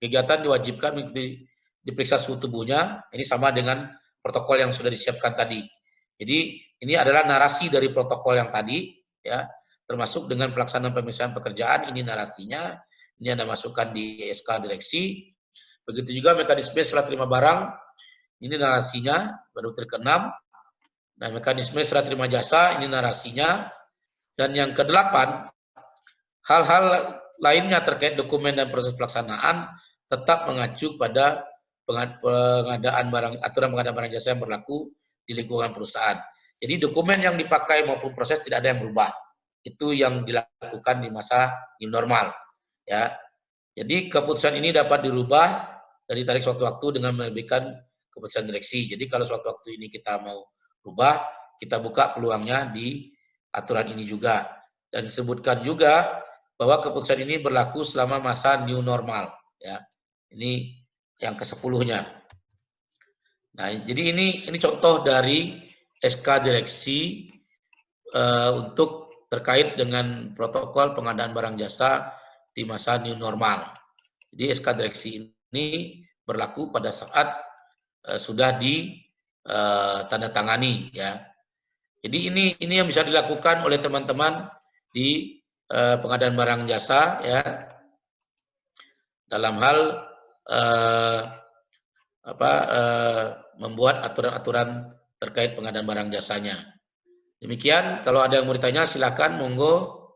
kegiatan diwajibkan mengikuti diperiksa suhu tubuhnya. Ini sama dengan protokol yang sudah disiapkan tadi. Jadi ini adalah narasi dari protokol yang tadi, ya, termasuk dengan pelaksanaan pemeriksaan pekerjaan. Ini narasinya. Ini Anda masukkan di SK direksi. Begitu juga mekanisme serah terima barang. Ini narasinya baru terkeenam. Nah, mekanisme serah terima jasa. Ini narasinya. Dan yang kedelapan, hal-hal lainnya terkait dokumen dan proses pelaksanaan tetap mengacu pada pengadaan barang, aturan pengadaan barang jasa yang berlaku di lingkungan perusahaan. Jadi dokumen yang dipakai maupun proses tidak ada yang berubah. Itu yang dilakukan di masa new normal. Ya. Jadi keputusan ini dapat dirubah dari tarik suatu waktu dengan menerbitkan keputusan direksi. Jadi kalau suatu waktu ini kita mau rubah, kita buka peluangnya di aturan ini juga. Dan disebutkan juga bahwa keputusan ini berlaku selama masa new normal. Ya, ini yang ke-10-nya. Nah, jadi ini contoh dari SK direksi untuk terkait dengan protokol pengadaan barang jasa di masa new normal. Jadi SK direksi ini berlaku pada saat sudah ditandatangani, ya. Jadi ini yang bisa dilakukan oleh teman-teman di pengadaan barang jasa, ya, dalam hal membuat aturan-aturan terkait pengadaan barang jasanya. Demikian, kalau ada yang mau ditanya silakan, monggo.